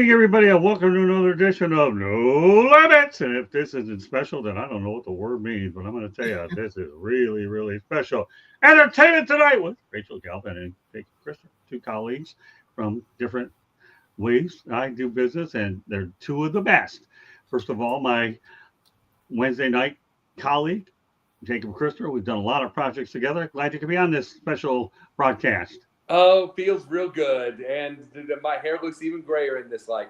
evening, everybody, and welcome to another edition of No Limits. And if this isn't special, then I don't know what the word means, but I'm going to tell you, this is really, really special. Entertainment tonight with Rachel Galvin and Jacob Christner, two colleagues from different ways I do business, and they're two of the best. First of all, my Wednesday night colleague, Jacob Christner. We've done a lot of projects together. Glad you could be on this special broadcast. Oh, feels real good, and my hair looks even grayer in this light.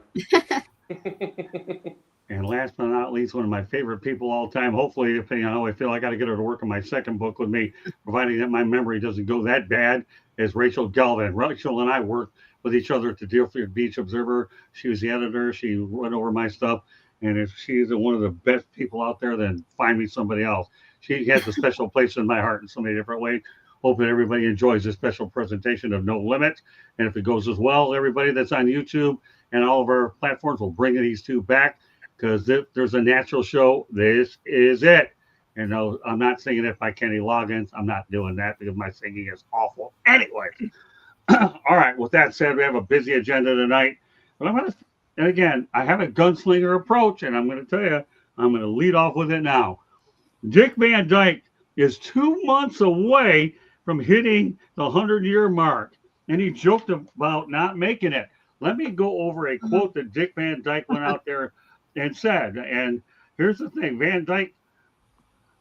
And last but not least, one of my favorite people all time, hopefully, depending on how I feel, I got to get her to work on my second book with me, providing that my memory doesn't go that bad, is Rachel Galvin. Rachel and I worked with each other at the Deerfield Beach Observer. She was the editor. She went over my stuff. And if she's one of the best people out there, then find me somebody else. She has a special place in my heart in so many different ways. Hope that everybody enjoys this special presentation of No Limits. And if it goes as well, everybody that's on YouTube and all of our platforms will bring these two back, because if there's a natural show, this is it. And no, I'm not singing it by Kenny Loggins. I'm not doing that because my singing is awful. Anyway, all right. With that said, we have a busy agenda tonight. But and again, I have a gunslinger approach, and I'm going to tell you, I'm going to lead off with it now. Dick Van Dyke is 2 months away from hitting the 100-year mark, and he joked about not making it. Let me go over a quote that Dick Van Dyke went out there and said. And here's the thing. Van Dyke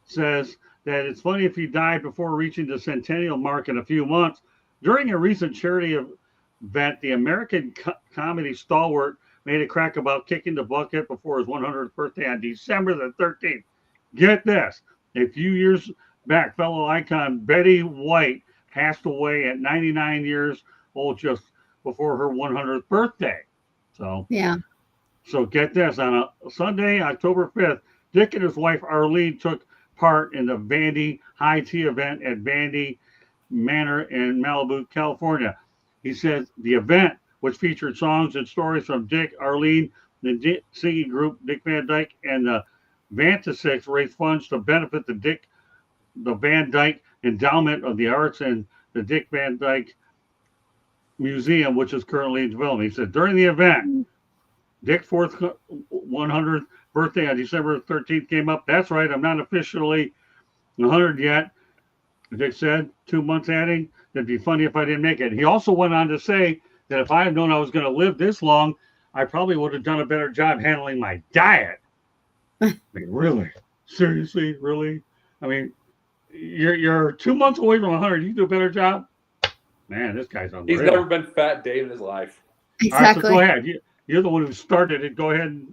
says that it's funny if he died before reaching the centennial mark in a few months. During a recent charity event, the American comedy stalwart made a crack about kicking the bucket before his 100th birthday on December the 13th. Get this. A few years back, fellow icon Betty White passed away at 99 years old just before her 100th birthday. So get this. On a Sunday, October 5th, Dick and his wife Arlene took part in the Vandy High Tea event at Vandy Manor in Malibu, California. He says the event, which featured songs and stories from Dick, Arlene, the singing group Dick Van Dyke, and the Fantasics, raised funds to benefit the Van Dyke Endowment of the Arts and the Dick Van Dyke Museum, which is currently in development. He said during the event, Dick's 100th birthday on December 13th came up. That's right, I'm not officially 100 yet. Dick said, 2 months adding, it'd be funny if I didn't make it. He also went on to say that if I had known I was going to live this long, I probably would have done a better job handling my diet. I mean, really? Seriously? Really? I mean, you're 2 months away from 100. You do a better job? Man, this guy's unreal. He's never been fat day in his life. Exactly. All right, so go ahead. You're the one who started it. Go ahead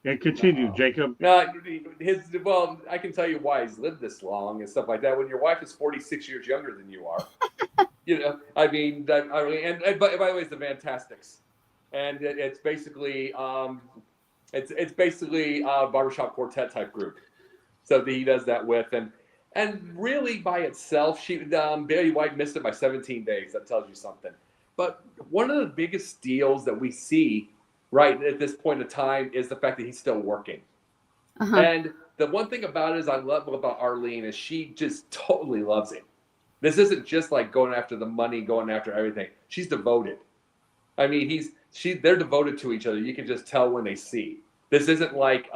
and continue, Jacob. No, well, I can tell you why he's lived this long and stuff like that. When your wife is 46 years younger than you are, I mean, and by the way, it's the Fantastics, and it's basically it's basically a barbershop quartet type group. So he does that with, and really by itself, Betty White missed it by 17 days. That tells you something. But one of the biggest steals that we see right at this point in time is the fact that he's still working. And the one thing about it is I love about Arlene is she just totally loves him. This isn't just like going after the money, going after everything. She's devoted. I mean, they're devoted to each other. You can just tell when they see. This isn't like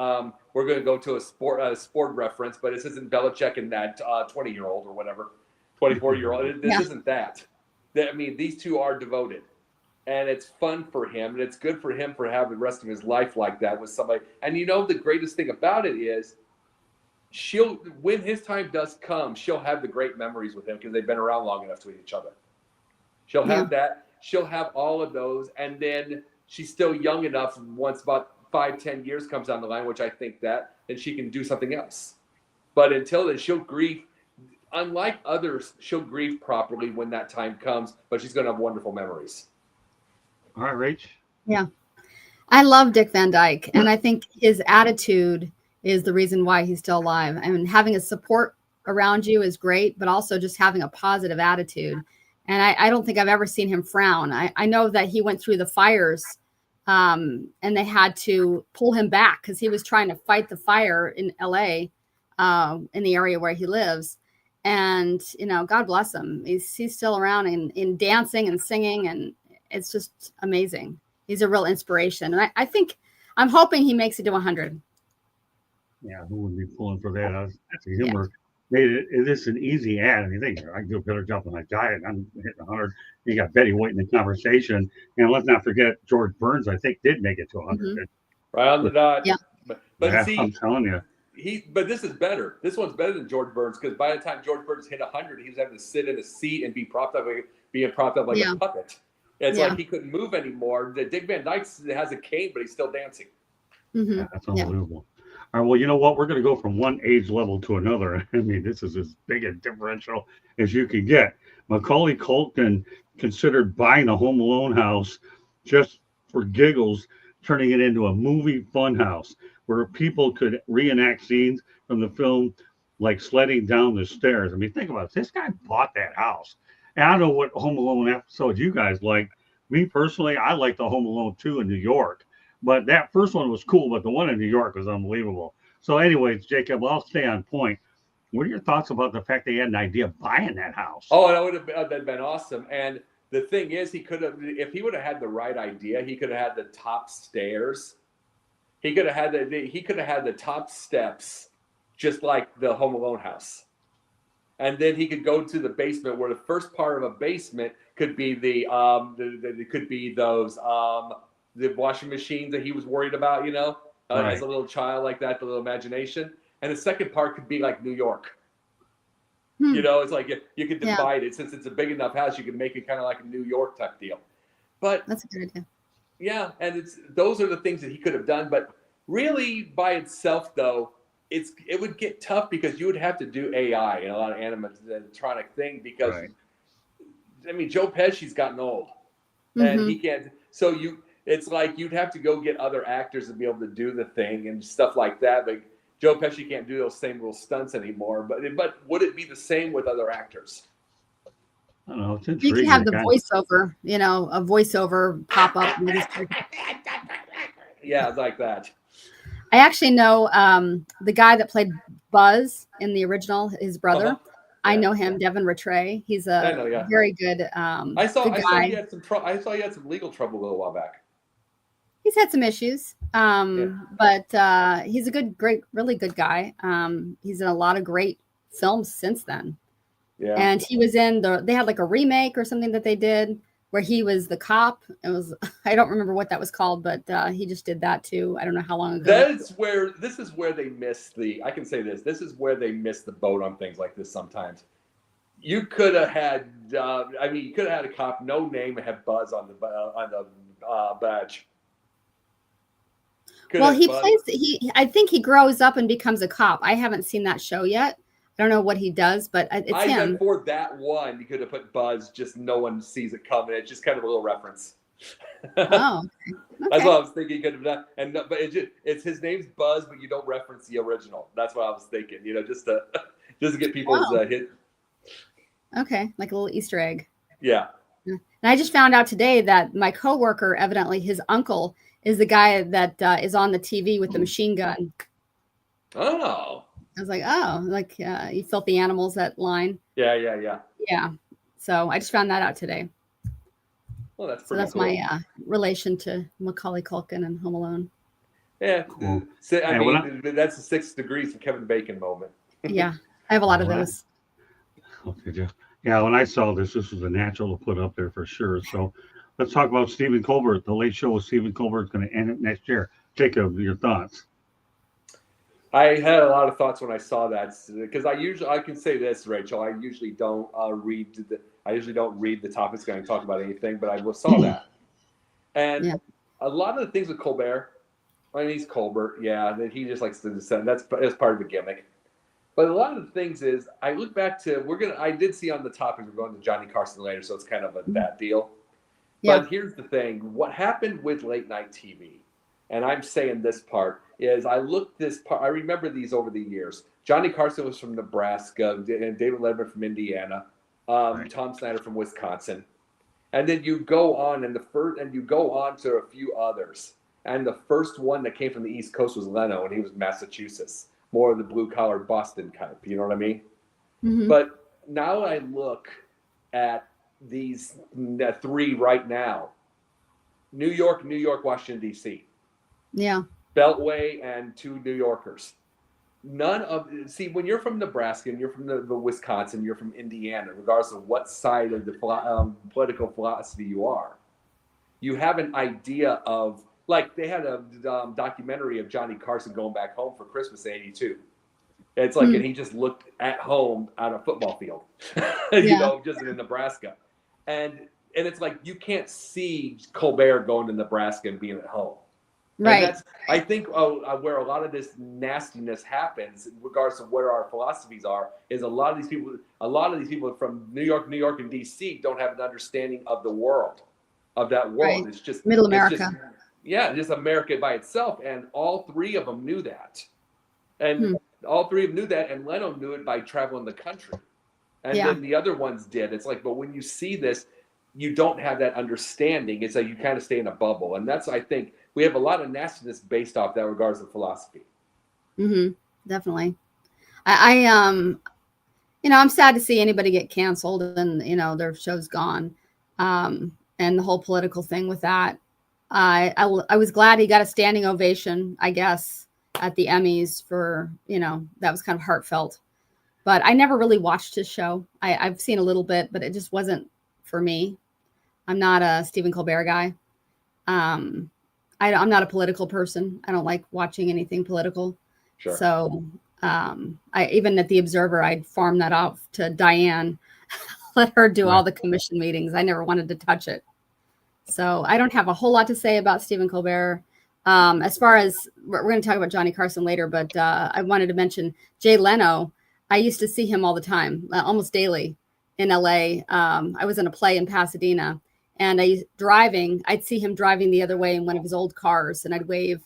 we're going to go to a sport reference, but this isn't Belichick and that 20-year-old or whatever, 24-year-old. This isn't that. I mean, these two are devoted. And it's fun for him, and it's good for him for having the rest of his life like that with somebody. And the greatest thing about it is when his time does come, she'll have the great memories with him because they've been around long enough to each other. She'll have that. She'll have all of those. And then she's still young enough once about 5-10 years comes down the line, which I think then she can do something else. But until then, she'll grieve. Unlike others, she'll grieve properly when that time comes, but she's going to have wonderful memories. All right, Rach. Yeah. I love Dick Van Dyke, and I think his attitude is the reason why he's still alive. I mean, having a support around you is great, but also just having a positive attitude. And I don't think I've ever seen him frown. I know that he went through the fires and they had to pull him back because he was trying to fight the fire in LA, in the area where he lives. And, God bless him. He's still around and dancing and singing, and it's just amazing. he's a real inspiration. And I think I'm hoping he makes it to 100. Yeah, who would be pulling for that? That's the humor. Made it is an easy ad. I mean, think I can do a better job on my diet. I'm hitting 100. You got Betty White in the conversation, and let's not forget George Burns. I think did make it to 100. Right on the dot. Yeah. But yeah, see, I'm telling you. But this is better. This one's better than George Burns because by the time George Burns hit 100, he was having to sit in a seat and be being propped up like a puppet. It's like he couldn't move anymore. Dick Van Dyke has a cane, but he's still dancing. Yeah, that's unbelievable. All right, well, you know what? We're going to go from one age level to another. I mean, this is as big a differential as you could get. Macaulay Culkin considered buying the Home Alone house just for giggles, turning it into a movie fun house where people could reenact scenes from the film, like sledding down the stairs. I mean, think about it. This guy bought that house. And I don't know what Home Alone episodes you guys like. Me personally, I like the Home Alone 2 in New York. But that first one was cool, but the one in New York was unbelievable. So anyways, Jacob, I'll stay on point. What are your thoughts about the fact that he had an idea of buying that house? Oh, that would have been awesome. And the thing is, he could have, if he would have had the right idea, he could have had the top stairs. He could have had the top steps, just like the Home Alone house. And then he could go to the basement, where the first part of a basement could be the washing machines that he was worried about, as a little child like that, the little imagination. And the second part could be like New York. It's like you could divide it. Since it's a big enough house, you could make it kind of like a New York type deal. But that's a good idea. Yeah, and those are the things that he could have done. But really, by itself, though, it would get tough because you would have to do AI and a lot of animatronic thing because, I mean, Joe Pesci's gotten old, and he can't. So it's like you'd have to go get other actors to be able to do the thing and stuff like that. But Joe Pesci can't do those same little stunts anymore. But would it be the same with other actors? I don't know. It's You intriguing. can have the voiceover, a voiceover pop up. Yeah, it's like that. I actually know the guy that played Buzz in the original, his brother. Yeah. I know him, Devin Rattray. He's a very good I saw good guy. you had some legal trouble a little while back. He's had some issues, but he's a really good guy. He's in a lot of great films since then. Yeah. And he was in they had like a remake or something that they did where he was the cop. It was, I don't remember what that was called, but he just did that too. I don't know how long ago. This is where they miss I can say this is where they miss the boat on things like this sometimes. You could have had, you could have had a cop, no name, and have Buzz on the badge. I think he grows up and becomes a cop. I haven't seen that show yet. I don't know what he does, but it's him. For that one, you could have put Buzz, just no one sees it coming. It's just kind of a little reference. Oh, okay. That's what I was thinking. He could have done, but it's his name's Buzz, but you don't reference the original. That's what I was thinking. Just to get people's hit. Okay, like a little Easter egg. Yeah. And I just found out today that my coworker, evidently, his uncle is the guy that is on the TV with the machine gun. Oh. I was like, you filthy animals, that line. Yeah. Yeah. So I just found that out today. Well, that's cool. My relation to Macaulay Culkin and Home Alone. Yeah. Cool. So, that's the 6 degrees of Kevin Bacon moment. Yeah. I have a lot of those. Okay, yeah, when I saw this was a natural to put up there for sure. So let's talk about Stephen Colbert. The Late Show with Stephen Colbert is going to end it next year. Jacob, your thoughts? I had a lot of thoughts when I saw that because I can say this, Rachel. I usually don't read the topics going to talk about anything, but I saw that, and a lot of the things with Colbert. I mean, he's Colbert, that he just likes to descend. That's part of the gimmick. But a lot of the things is I look back to I did see on the topic we're going to Johnny Carson later, so it's kind of that deal. Yeah. But here's the thing: what happened with late night TV? And I'm saying this part is I remember these over the years. Johnny Carson was from Nebraska, and David Letterman from Indiana, Tom Snyder from Wisconsin, and then you go on to a few others. And the first one that came from the East Coast was Leno, and he was Massachusetts, more of the blue collar Boston type. You know what I mean? Mm-hmm. But now I look at these 3 right now. New York, Washington, D.C. Yeah. Beltway and 2 New Yorkers. When you're from Nebraska and you're from the Wisconsin, you're from Indiana, regardless of what side of the political philosophy you are, you have an idea of, like, they had a documentary of Johnny Carson going back home for Christmas in '82. It's like, and he just looked at home on a football field, just in Nebraska. And it's like, you can't see Colbert going to Nebraska and being at home. Right. And that's, I think, where a lot of this nastiness happens, regardless of where our philosophies are, is a lot of these people from New York, and D.C. don't have an understanding of the world, of that world. Right. It's just middle America. Just America by itself. And all 3 of them knew that. And all 3 of them knew that, and Leno knew it by traveling the country. And then the other ones did. It's like, but when you see this, you don't have that understanding. It's like you kind of stay in a bubble. And that's, I think, we have a lot of nastiness based off that regards of philosophy. Definitely. I'm sad to see anybody get canceled and, their show's gone. And the whole political thing with that. I was glad he got a standing ovation, I guess, at the Emmys for, that was kind of heartfelt. But I never really watched his show. I've seen a little bit, but it just wasn't for me. I'm not a Stephen Colbert guy. I'm not a political person. I don't like watching anything political. Sure. So I even at the Observer, I'd farm that off to Diane, let her do all the commission meetings. I never wanted to touch it. So I don't have a whole lot to say about Stephen Colbert. As far as we're going to talk about Johnny Carson later, but I wanted to mention Jay Leno. I used to see him all the time, almost daily in LA. I was in a play in Pasadena, and I'd see him driving the other way in one of his old cars, and I'd wave.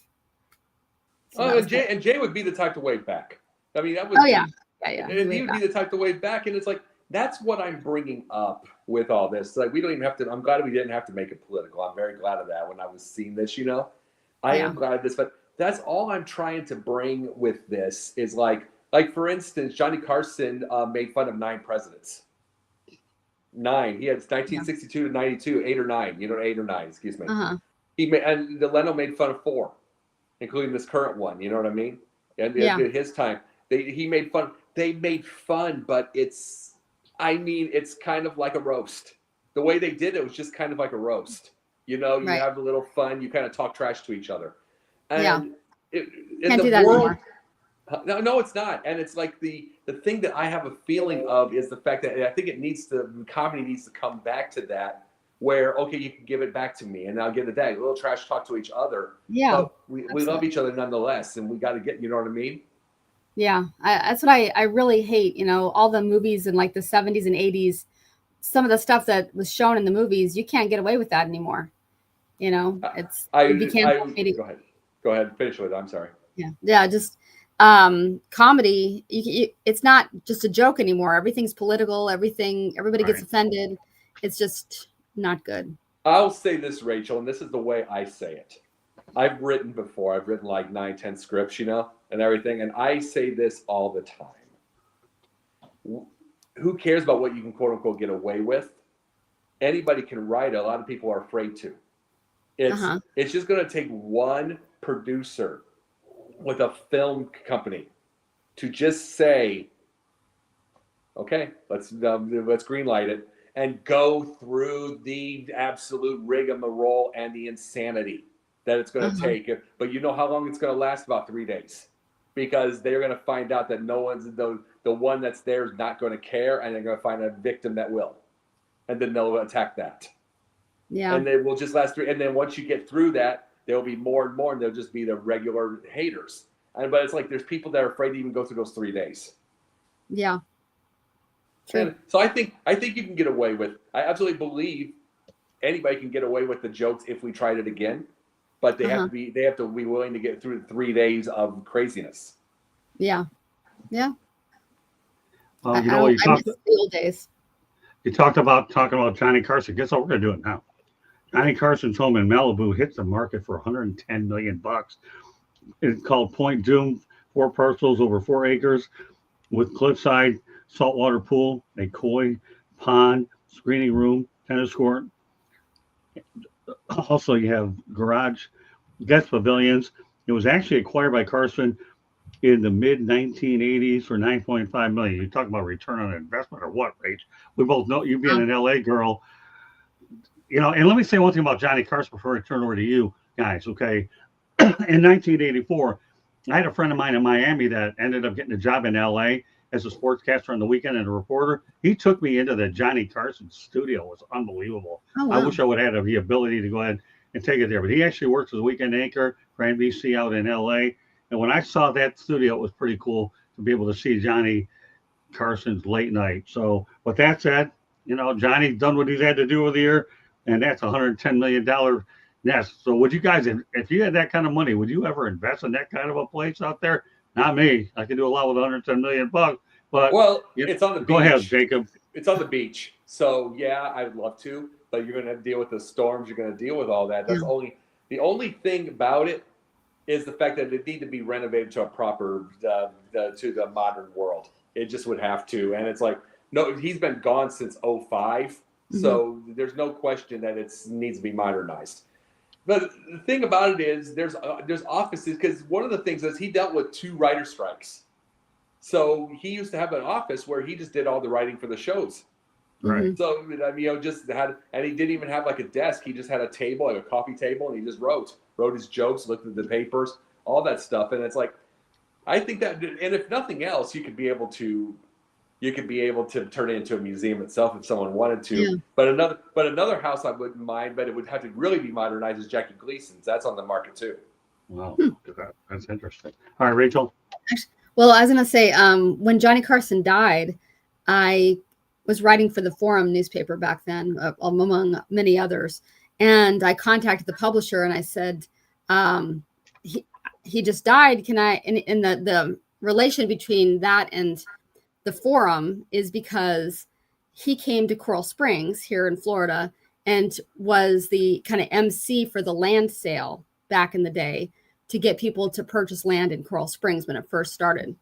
So Jay would be the type to wave back. I mean, that was. Yeah. And he would be the type to wave back, and it's like, that's what I'm bringing up with all this. Like, we don't even have to. I'm glad we didn't have to make it political. I'm very glad of that when I was seeing this. I am glad of this, but that's all I'm trying to bring with this is like for instance, Johnny Carson made fun of 9 presidents. 9. He had 1962 to 92, 8 or 9. 8 or 9. Excuse me. And the Leno made fun of 4, including this current one. You know what I mean? And at his time, he made fun. They made fun, but it's kind of like a roast. The way they did it was just kind of like a roast. You have a little fun. You kind of talk trash to each other. And Can't do that anymore. No, it's not. And it's like the thing that I have a feeling of is the fact that I think comedy needs to come back to that, where, okay, you can give it back to me and I'll give it back. A little trash talk to each other. Yeah. But we love each other nonetheless, and we got to get, you know what I mean? Yeah. That's what I really hate, all the movies in like the 70s and 80s, some of the stuff that was shown in the movies, you can't get away with that anymore. It became Go ahead. Finish with it. I'm sorry. Yeah. Just comedy. It's not just a joke anymore. Everything's political. Everybody gets offended. It's just not good. I'll say this, Rachel, and this is the way I say it. I've written before. I've written like 9, 10 scripts, and everything. And I say this all the time. Who cares about what you can quote unquote get away with? Anybody can write it. A lot of people are afraid to. It's just going to take one producer with a film company to just say, okay, let's greenlight it and go through the absolute rigmarole and the insanity that it's going to take. But you know how long it's going to last? About 3 days, because they're going to find out that no one's the one that's there is not going to care, and they're going to find a victim that will, and then they'll attack that. Yeah. And they will just last 3. And then once you get through that, there'll be more and more, and they'll just be the regular haters. But it's like there's people that are afraid to even go through those 3 days. Yeah. True. And so I think you can get away with. I absolutely believe anybody can get away with the jokes if we tried it again, but they have to be willing to get through 3 days of craziness. Yeah. Yeah. Well, I miss the old days. You talked about talking about Johnny Carson. Guess what we're gonna do it now? Johnny Carson's home in Malibu hit the market for $110 million. It's called Point Doom, 4 parcels over 4 acres with cliffside saltwater pool, a koi pond, screening room, tennis court. Also, you have garage guest pavilions. It was actually acquired by Carson in the mid 1980s for 9.5 million. You talk about return on investment or what, Rach? We both know you being Wow. an LA girl, you know. And let me say one thing about Johnny Carson before I turn over to you guys. Okay, in 1984, I had a friend of mine in Miami that ended up getting a job in LA as a sportscaster on the weekend and a reporter. He took me into the Johnny Carson studio. It was unbelievable. Oh, I wow. wish I would have had the ability to go ahead and take it there. But he actually works as a weekend anchor for NBC out in LA. And when I saw that studio, it was pretty cool to be able to see Johnny Carson's late night. So with that said, you know, Johnny's done what he's had to do with the year, and that's $110 million nest. So would you guys, if you had that kind of money, would you ever invest in that kind of a place out there? Not me. I could do a lot with 110 million bucks, but Well, you, it's on the go ahead, beach. Jacob. It's on the beach. So yeah, I would love to, but you're going to deal with the storms. You're going to deal with all that. That's Yeah. the only thing about it is the fact that it need to be renovated to a proper to the modern world. It just would have to, and it's like no, he's been gone since '05, so there's no question that it needs to be modernized. But the thing about it is, there's offices because one of the things is he dealt with 2 writer strikes, so he used to have an office where he just did all the writing for the shows. Right. So I mean, just had, and he didn't even have like a desk. He just had a table, like a coffee table, and he just wrote his jokes, looked at the papers, all that stuff. And it's like, I think that, and if nothing else, you could be able to turn it into a museum itself if someone wanted to. Yeah. But another house I wouldn't mind, but it would have to really be modernized, is Jackie Gleason's. That's on the market too. Wow, that's interesting. All right, Rachel. Well, I was going to say, when Johnny Carson died, I was writing for the Forum newspaper back then, among many others. And I contacted the publisher and I said, he just died. Can I, and the relation between that and the Forum is because he came to Coral Springs here in Florida and was the kind of MC for the land sale back in the day to get people to purchase land in Coral Springs when it first started.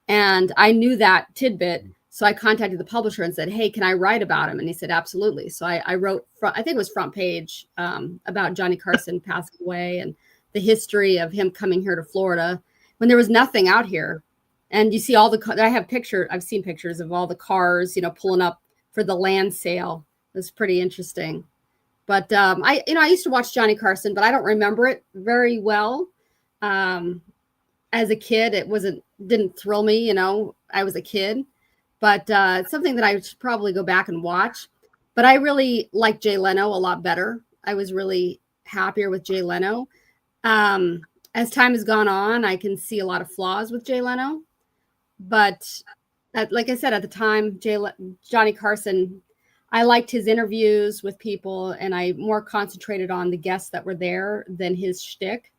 And I knew that tidbit. So I contacted the publisher and said, hey, can I write about him? And he said, absolutely. So I wrote, I think it was front page, about Johnny Carson passing away and the history of him coming here to Florida when there was nothing out here. And you see all I've seen pictures of all the cars, pulling up for the land sale. It was pretty interesting. But I used to watch Johnny Carson, but I don't remember it very well. As a kid, didn't thrill me, I was a kid. But it's something that I should probably go back and watch. But I really like Jay Leno a lot better. I was really happier with Jay Leno. As time has gone on, I can see a lot of flaws with Jay Leno. But like I said, at the time, Johnny Carson, I liked his interviews with people, and I more concentrated on the guests that were there than his shtick.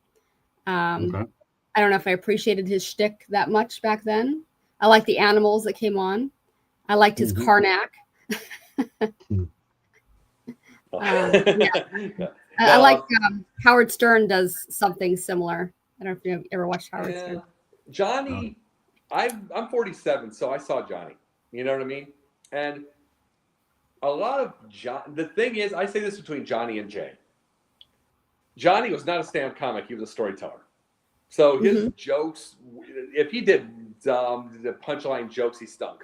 Okay. I don't know if I appreciated his shtick that much back then. I liked the animals that came on. I liked his Karnak. I like Howard Stern does something similar. I don't know if you've ever watched Howard Stern. Johnny, I'm 47, so I saw Johnny. You know what I mean? And a lot of the thing is, I say this between Johnny and Jay. Johnny was not a stand-up comic; he was a storyteller. So his jokes, if he did the punchline jokes, he stunk.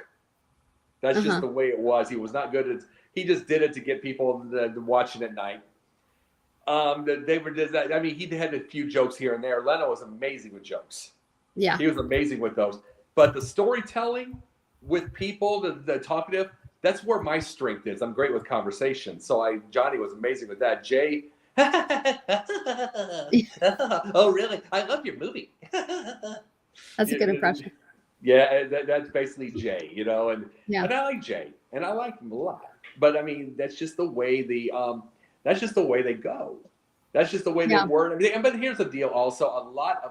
That's just the way it was. He was not good at. He just did it to get people watching at night. They were just. I mean, he had a few jokes here and there. Leno was amazing with jokes. Yeah, he was amazing with those. But the storytelling with people, the talkative, that's where my strength is. I'm great with conversation. So Johnny was amazing with that. Jay. Oh, really? I love your movie. That's a good impression. Yeah, that's basically Jay, and yeah. And I like Jay, and I like him a lot. But I mean, that's just the way that's just the way they go. That's just the way they word. But here's the deal. Also, a lot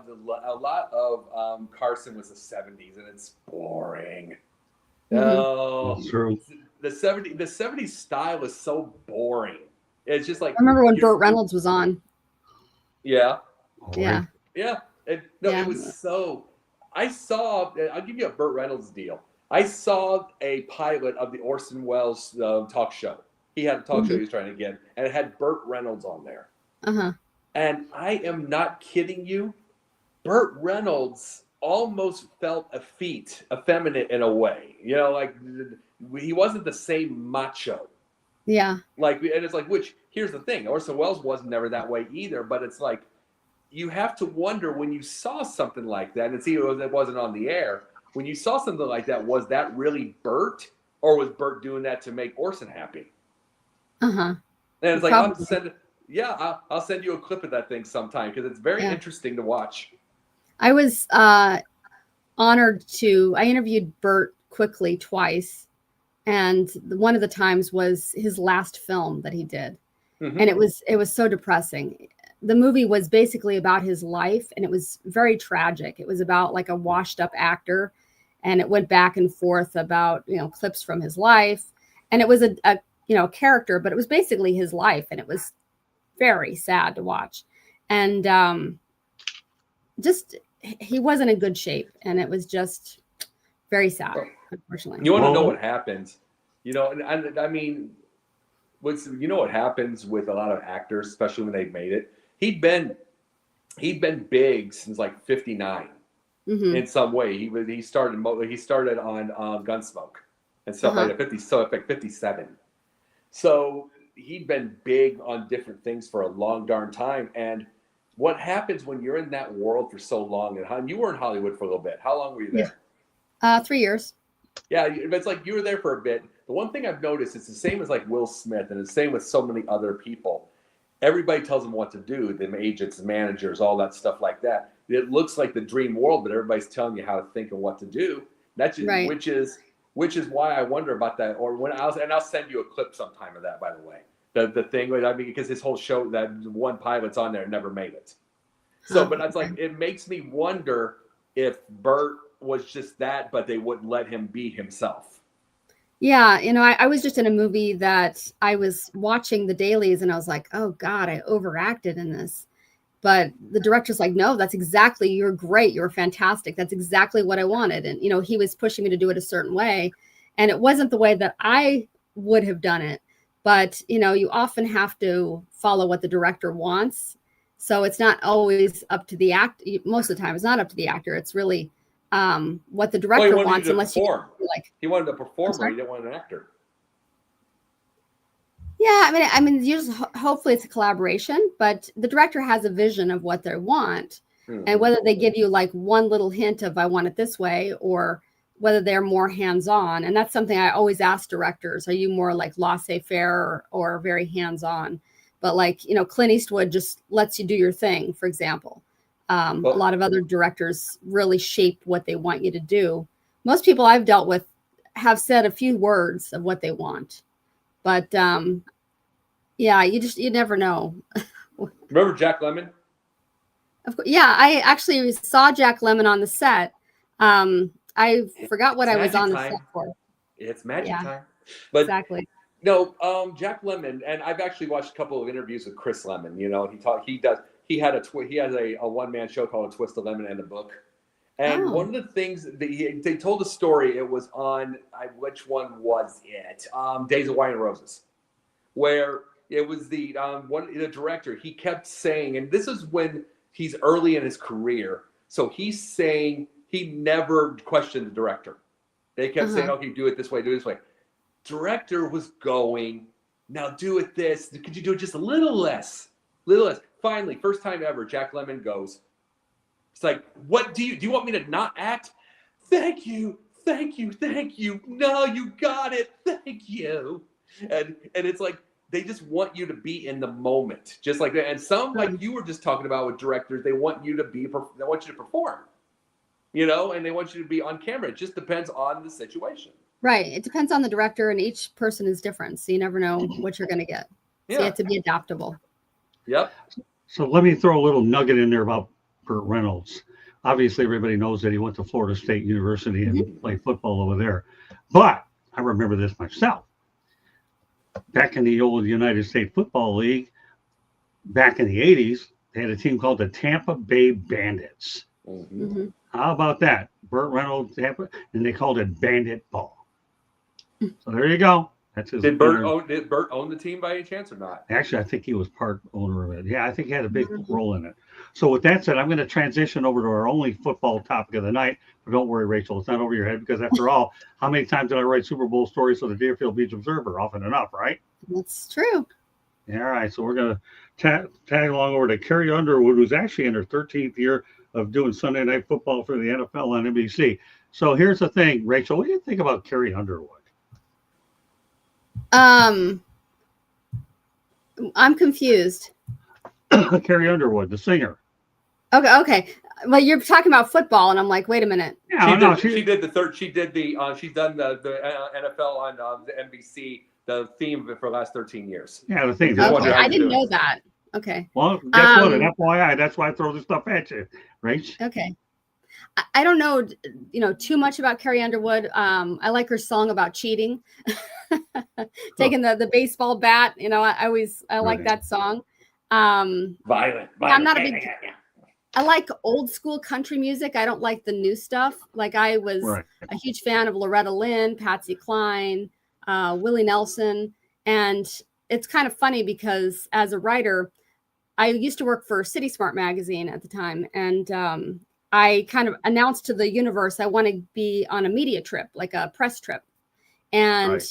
of Carson was the '70s, and it's boring. Oh, that's true. The '70s style is so boring. It's just like I remember when Burt Reynolds was on. Yeah. Yeah. Yeah. It was so. I'll give you a Burt Reynolds deal. I saw a pilot of the Orson Welles talk show. He had a talk show Mhm. he was trying to get, and it had Burt Reynolds on there. Uh-huh. And I am not kidding you. Burt Reynolds almost felt effeminate in a way. You know, like he wasn't the same macho. Yeah. Like, and it's like, which here's the thing, Orson Welles wasn't never that way either. But it's like you have to wonder when you saw something like that, and see, it wasn't on the air. When you saw something like that, was that really Burt, or was Burt doing that to make Orson happy? Uh-huh. And it's like, Probably. I'll send you a clip of that thing sometime because it's very Yeah. interesting to watch. I was honored I interviewed Burt quickly twice. And one of the times was his last film that he did. Mhm. And it was so depressing. The movie was basically about his life, and it was very tragic. It was about like a washed up actor, and it went back and forth about, clips from his life. And it was a character, but it was basically his life. And it was very sad to watch. And just, he wasn't in good shape. And it was just very sad, unfortunately. You want to know Well- what happens? And I mean, what happens with a lot of actors, especially when they've made it. He'd been big since like '59 Mhm. in some way. He started on Gunsmoke and stuff Uh-huh. like that. Like 57. So he'd been big on different things for a long darn time. And what happens when you're in that world for so long? And you were in Hollywood for a little bit. How long were you there? Yeah. 3 years. Yeah, it's like you were there for a bit. The one thing I've noticed, it's the same as like Will Smith, and it's the same with so many other people. Everybody tells them what to do, the agents, the managers, all that stuff like that. It looks like the dream world, but everybody's telling you how to think and what to do. That's just, Right. which is why I wonder about that. Or I'll send you a clip sometime of that, by the way. The thing, because his whole show, that one pilot's on there, never made it. So, but it's like, it makes me wonder if Burt was just that, but they wouldn't let him be himself. Yeah, I was just in a movie that I was watching the dailies, and I was like, oh God, I overacted in this. But the director's like, no, you're great. You're fantastic. That's exactly what I wanted. And, he was pushing me to do it a certain way. And it wasn't the way that I would have done it. But, you often have to follow what the director wants. So it's not always up to the actor. Most of the time, it's not up to the actor. It's really what the director wants, unless you like. He wanted a performer. He didn't want an actor. Yeah, I mean, hopefully it's a collaboration, but the director has a vision of what they want, and whether they give you like one little hint of I want it this way, or whether they're more hands-on. And that's something I always ask directors: are you more like laissez-faire or very hands-on? But like, Clint Eastwood just lets you do your thing, for example. A lot of other directors really shape what they want you to do. Most people I've dealt with have said a few words of what they want, but yeah, you never know. Remember Jack Lemmon? Of course, yeah, I actually saw Jack Lemmon on the set. I forgot what I was on the set for. It's magic time. But exactly. No, Jack Lemmon, and I've actually watched a couple of interviews with Chris Lemmon. He has a one-man show called A Twist of Lemon and a Book. And one of the things that they told a story, it was on, which one was it? Days of Wine and Roses, where it was the director, he kept saying, and this is when he's early in his career, so he's saying he never questioned the director. They kept saying, okay, do it this way, do it this way. Director was going, now do it this. Could you do it just a little less? Little less. Finally, first time ever, Jack Lemmon goes, it's like, what do you want me to not act? Thank you. No, you got it. Thank you. And it's like, they just want you to be in the moment, just like that. And some, like you were just talking about with directors, they want you to perform, and they want you to be on camera. It just depends on the situation. Right. It depends on the director, and each person is different. So you never know what you're going to get. So you have to be adaptable. Yep. So let me throw a little nugget in there about Burt Reynolds. Obviously, everybody knows that he went to Florida State University and played football over there. But I remember this myself. Back in the old United States Football League, back in the 80s, they had a team called the Tampa Bay Bandits. How about that? Burt Reynolds, Tampa, and they called it Bandit Ball. So there you go. That's his. Did Bert own the team by any chance or not? Actually, I think he was part owner of it. Yeah, I think he had a big role in it. So with that said, I'm going to transition over to our only football topic of the night. But don't worry, Rachel, it's not over your head because after all, how many times did I write Super Bowl stories for the Deerfield Beach Observer? Often enough, right? That's true. All right, so we're going to tag along over to Carrie Underwood, who's actually in her 13th year of doing Sunday Night Football for the NFL on NBC. So here's the thing, Rachel, what do you think about Carrie Underwood? I'm confused. Carrie Underwood, the singer. Okay. Well, you're talking about football, and I'm like, wait a minute. Yeah, she's done the NFL on the NBC, the theme of it for the last 13 years. Yeah, the thing. Okay, I didn't know that. Okay. Well, guess what? An FYI, that's why I throw this stuff at you, right? Okay. I don't know, too much about Carrie Underwood. I like her song about cheating, taking the baseball bat. I like that song. Violent. I'm not a big. I like old school country music. I don't like the new stuff. Like I was a huge fan of Loretta Lynn, Patsy Cline, Willie Nelson, and it's kind of funny because as a writer, I used to work for City Smart magazine at the time, and I kind of announced to the universe I want to be on a media trip, like a press trip. And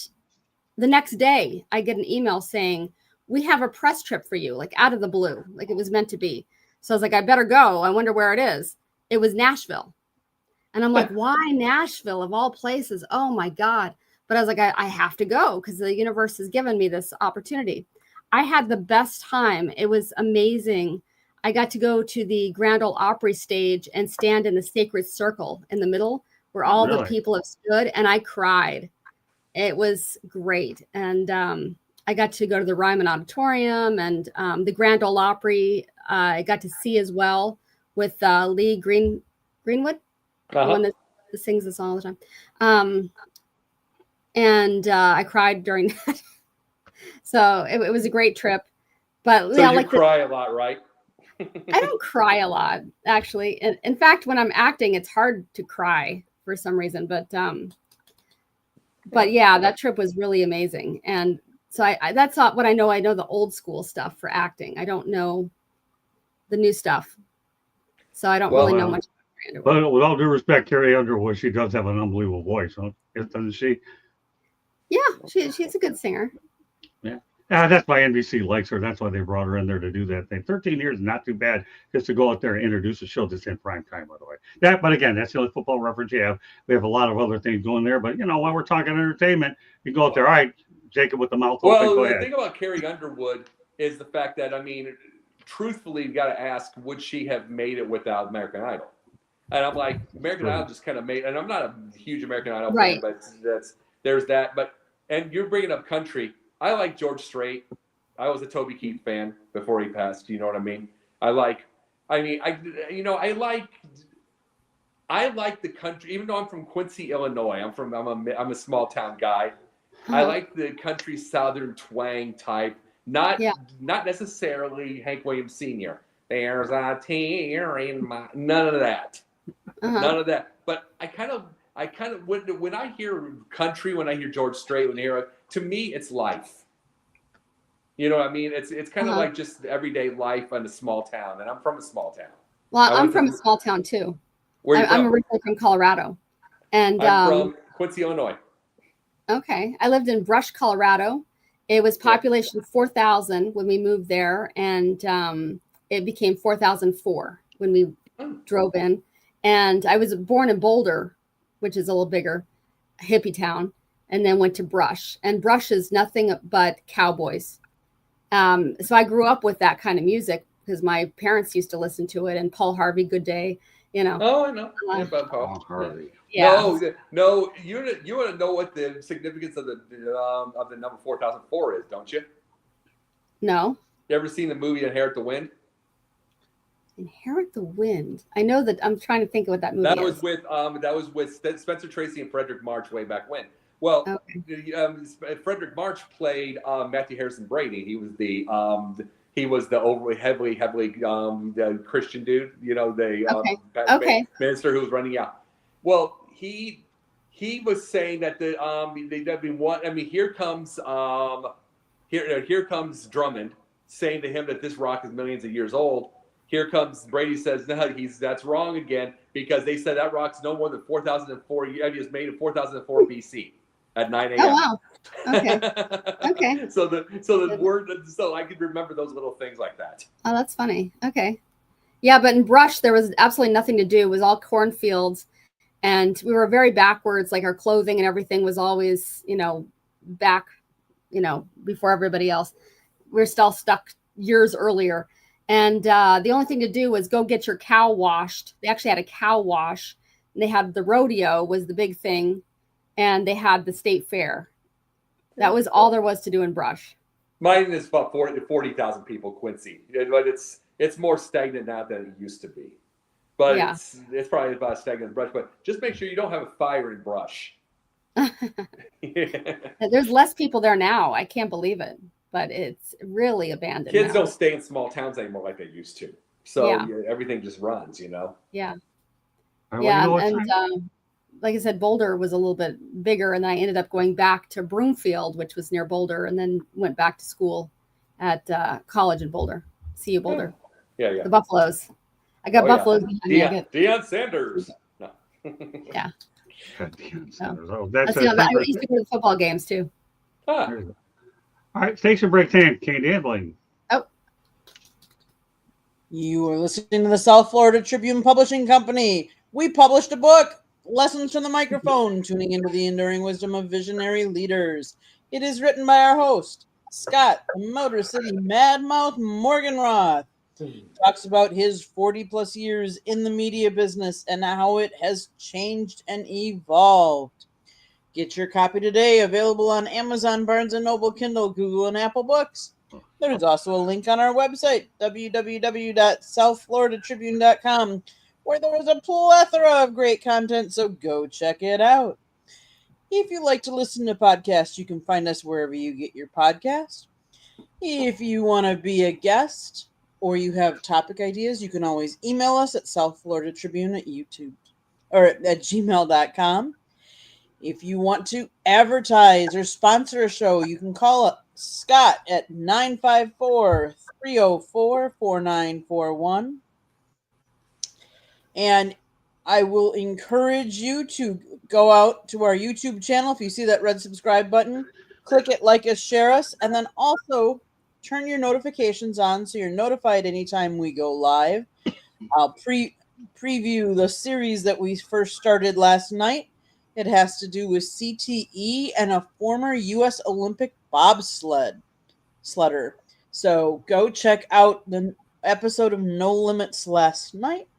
the next day I get an email saying, we have a press trip for you, like out of the blue, like it was meant to be. So I was like, I better go. I wonder where it is. It was Nashville. And I'm like, why Nashville of all places? Oh my God. But I was like, I have to go because the universe has given me this opportunity. I had the best time. It was amazing. I got to go to the Grand Ole Opry stage and stand in the sacred circle in the middle where all the people have stood, and I cried. It was great. And I got to go to the Ryman Auditorium and the Grand Ole Opry. I got to see as well with Lee Greenwood, the one that sings the song all the time. And I cried during that. So it was a great trip. But so you cry a lot, right? I don't cry a lot, actually. In fact, when I'm acting, it's hard to cry for some reason. But yeah, that trip was really amazing. And so I that's not what I know. I know the old school stuff for acting. I don't know the new stuff. So I don't really know much about But with all due respect, Carrie Underwood, she does have an unbelievable voice, doesn't she? Yeah, she's a good singer. Yeah. That's why NBC likes her. That's why they brought her in there to do that thing. 13 years is not too bad just to go out there and introduce a show that's in prime time, by the way. But again, that's the only football reference you have. We have a lot of other things going there. But, while we're talking entertainment, you go out there. All right, Jacob with the mouth open. Go ahead. The thing about Carrie Underwood is the fact that, truthfully, you got to ask, would she have made it without American Idol? And I'm like, American Idol just kind of made, and I'm not a huge American Idol fan, but there's that. And you're bringing up country. I like George Strait. I was a Toby Keith fan before he passed. You know what I mean? I like the country. Even though I'm from Quincy, Illinois, I'm a small town guy. I like the country Southern twang type. Not necessarily Hank Williams Sr. There's a tear in my none of that. None of that. But I kind of when I hear country, when I hear George Strait, to me it's life. You know what I mean? It's kind of like just everyday life in a small town, and I'm from a small town. Well, I'm from a small town too. I'm originally from Colorado, and I'm from Quincy, Illinois. Okay, I lived in Brush, Colorado. It was population 4,000 when we moved there, and it became 4,004 when we drove in. And I was born in Boulder, which is a little bigger, a hippie town, and then went to Brush. And Brush is nothing but cowboys. So I grew up with that kind of music because my parents used to listen to it, and Paul Harvey, Good Day, Oh, I know. About Paul Harvey. Yeah. No. You want to know what the significance of the number 4004 is, don't you? No. You ever seen the movie Inherit the Wind? Inherit the Wind. I know that. I'm trying to think of what that movie is. That was with Spencer Tracy and Frederick March way back when. Well, Frederick March played Matthew Harrison Brady. He was the overly heavily the Christian dude, the minister who was running out. Well, he he was saying that they've been one. I mean, here comes Drummond saying to him that this rock is millions of years old. Here comes Brady says, no, that's wrong again, because they said that rock's no more than 4,004 years. It was made in 4004 BC at 9 a.m. Oh wow. Okay. Okay. So I could remember those little things like that. Oh, that's funny. Okay. Yeah, but in Brush there was absolutely nothing to do. It was all cornfields, and we were very backwards. Like our clothing and everything was always, back, before everybody else. We're still stuck years earlier. And the only thing to do was go get your cow washed. They actually had a cow wash. And they had the rodeo was the big thing. And they had the state fair. That was all there was to do in Brush. Mine is about 40,000 people, Quincy. But it's more stagnant now than it used to be. But yeah. It's probably about stagnant in Brush. But just make sure you don't have a fire in Brush. There's less people there now. I can't believe it. But it's really abandoned. Kids now. don't stay in small towns anymore like they used to. So everything just runs, Yeah. Right, yeah. well, And like I said, Boulder was a little bit bigger. And I ended up going back to Broomfield, which was near Boulder, and then went back to school at college in Boulder. CU Boulder. Yeah. The Buffaloes. I got Buffaloes behind me. Deion Sanders. No. Yeah. Deion Sanders. So, Oh, that's I used to go to the football games too. Ah. All right, station break time. Candy Ambling. Oh. You are listening to the South Florida Tribune Publishing Company. We published a book, Lessons from the Microphone, tuning into the enduring wisdom of visionary leaders. It is written by our host, Scott, the Motor City Madmouth Morganroth. Talks about his 40-plus years in the media business and how it has changed and evolved. Get your copy today, available on Amazon, Barnes & Noble, Kindle, Google, and Apple Books. There's also a link on our website, www.southfloridatribune.com, where there is a plethora of great content, so go check it out. If you like to listen to podcasts, you can find us wherever you get your podcasts. If you want to be a guest or you have topic ideas, you can always email us at southfloridatribune@gmail.com. If you want to advertise or sponsor a show, you can call up Scott at 954-304-4941. And I will encourage you to go out to our YouTube channel. If you see that red subscribe button, click it, like us, share us, and then also turn your notifications on so you're notified anytime we go live. I'll preview the series that we first started last night. It has to do with CTE and a former U.S. Olympic bobsledder. So go check out the episode of No Limits last night.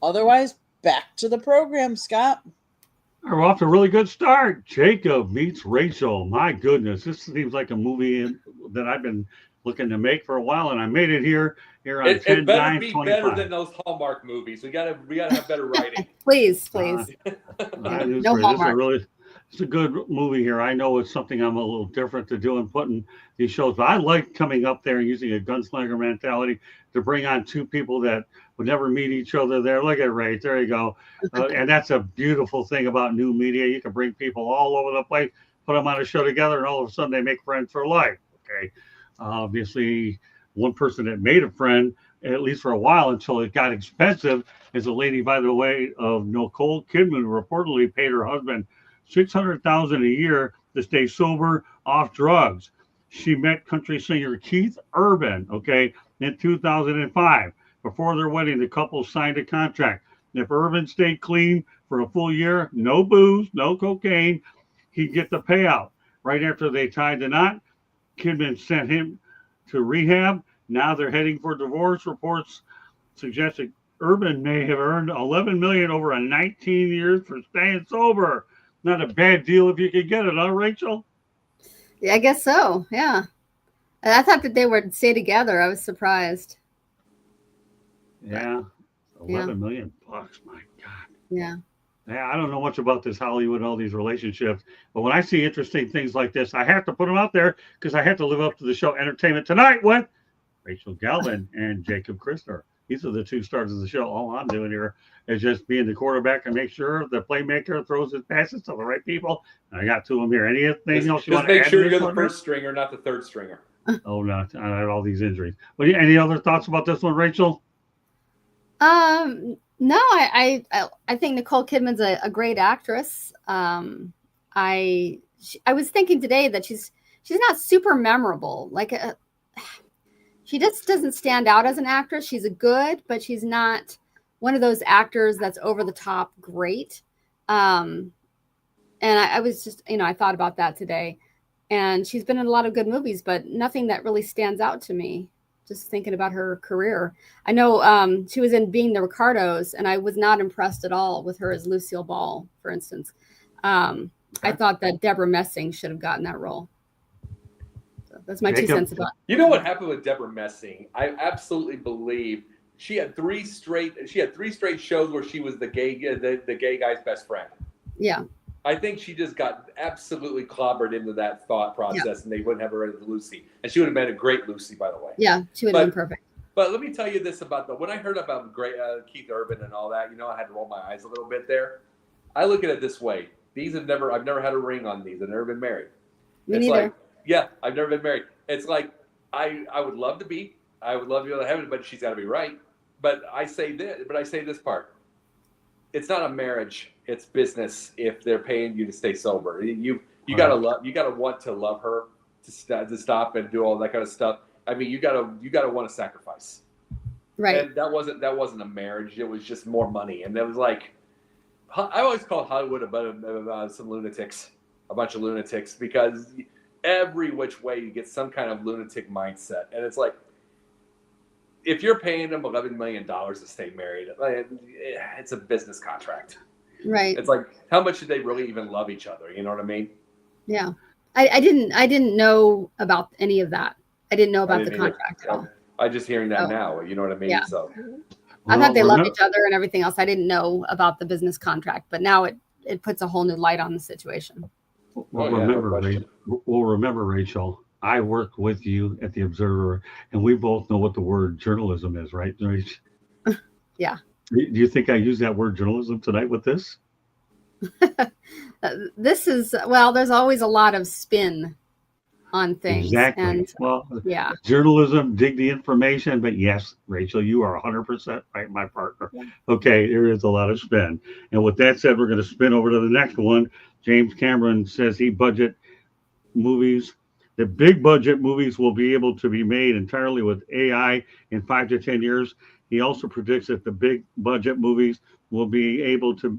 Otherwise, back to the program, Scott. We're off to a really good start. Jacob meets Rachel. My goodness, this seems like a movie that I've been looking to make for a while, and I made it here on 10/9/25. It better be better than those Hallmark movies. We gotta have better writing. Please. No Hallmark. It's a good movie here. I know it's something I'm a little different to do in putting these shows, but I like coming up there and using a gunslinger mentality to bring on two people that would never meet each other there. Look at Ray. There you go. And that's a beautiful thing about new media. You can bring people all over the place, put them on a show together, and all of a sudden they make friends for life. Okay. Obviously, one person that made a friend, at least for a while until it got expensive, is a lady by the way of Nicole Kidman, who reportedly paid her husband $600,000 a year to stay sober off drugs. She met country singer Keith Urban, in 2005. Before their wedding, the couple signed a contract. If Urban stayed clean for a full year, no booze, no cocaine, he'd get the payout. Right after they tied the knot, Kidman sent him to rehab. Now they're heading for divorce. Reports suggest that Urban may have earned $11 million over 19 years for staying sober. Not a bad deal if you could get it, huh, Rachel? Yeah, I guess so. Yeah. I thought that they would stay together. I was surprised. Yeah. $11 million bucks. My God. Yeah. I don't know much about this Hollywood, all these relationships, but when I see interesting things like this, I have to put them out there because I have to live up to the show Entertainment Tonight with Rachel Galvin and Jacob Christner. These are the two stars of the show. All I'm doing here is just being the quarterback and make sure the playmaker throws his passes to the right people. And I got two of them here. Anything else you want to add? Just make sure to you're this the one, first stringer, not the third stringer. Oh, no. I have all these injuries. But any other thoughts about this one, Rachel? No, I think Nicole Kidman's a great actress. I was thinking today that she's not super memorable. Like she just doesn't stand out as an actress. She's good, but she's not one of those actors that's over the top great. And I was just, I thought about that today. And she's been in a lot of good movies, but nothing that really stands out to me. Just thinking about her career. I know she was in Being the Ricardos, and I was not impressed at all with her as Lucille Ball, for instance. I thought that Deborah Messing should have gotten that role. So that's my 2 cents about it. You know what happened with Deborah Messing? I absolutely believe she had three straight shows where she was the gay guy's best friend. Yeah. I think she just got absolutely clobbered into that thought process, and they wouldn't have her as Lucy. And she would have been a great Lucy, by the way. Yeah, she would have been perfect. But let me tell you this about when I heard about Keith Urban and all that, I had to roll my eyes a little bit there. I look at it this way. I've never had a ring on these. I've never been married. Me neither. I've never been married. It's like, I would love to be. I would love to be able to have it, but she's got to be right. But I say this part. It's not a marriage. It's business. If they're paying you to stay sober, you gotta want to love her to stop and do all that kind of stuff. I mean, you gotta want to sacrifice. Right. And that wasn't a marriage. It was just more money. And it was like, I always call Hollywood about some lunatics, a bunch of lunatics, because every which way you get some kind of lunatic mindset, and it's like, if you're paying them $11 million to stay married, it's a business contract. Right. It's like, how much do they really even love each other? You know what I mean? Yeah. I didn't know about any of that. I didn't know about the contract at all. I'm just hearing that now. You know what I mean? Yeah. So I thought they loved each other and everything else. I didn't know about the business contract, but now it puts a whole new light on the situation. Remember, Rachel, I worked with you at the Observer, and we both know what the word journalism is, right? Yeah. Do you think I used that word journalism tonight with this? There's always a lot of spin on things. Exactly. And, yeah. Journalism, dig the information, but yes, Rachel, you are 100% right, my partner. Yeah. Okay, there is a lot of spin. And with that said, we're going to spin over to the next one. James Cameron says he budget movies. The big budget movies will be able to be made entirely with AI in 5 to 10 years. He also predicts that the big budget movies will be able to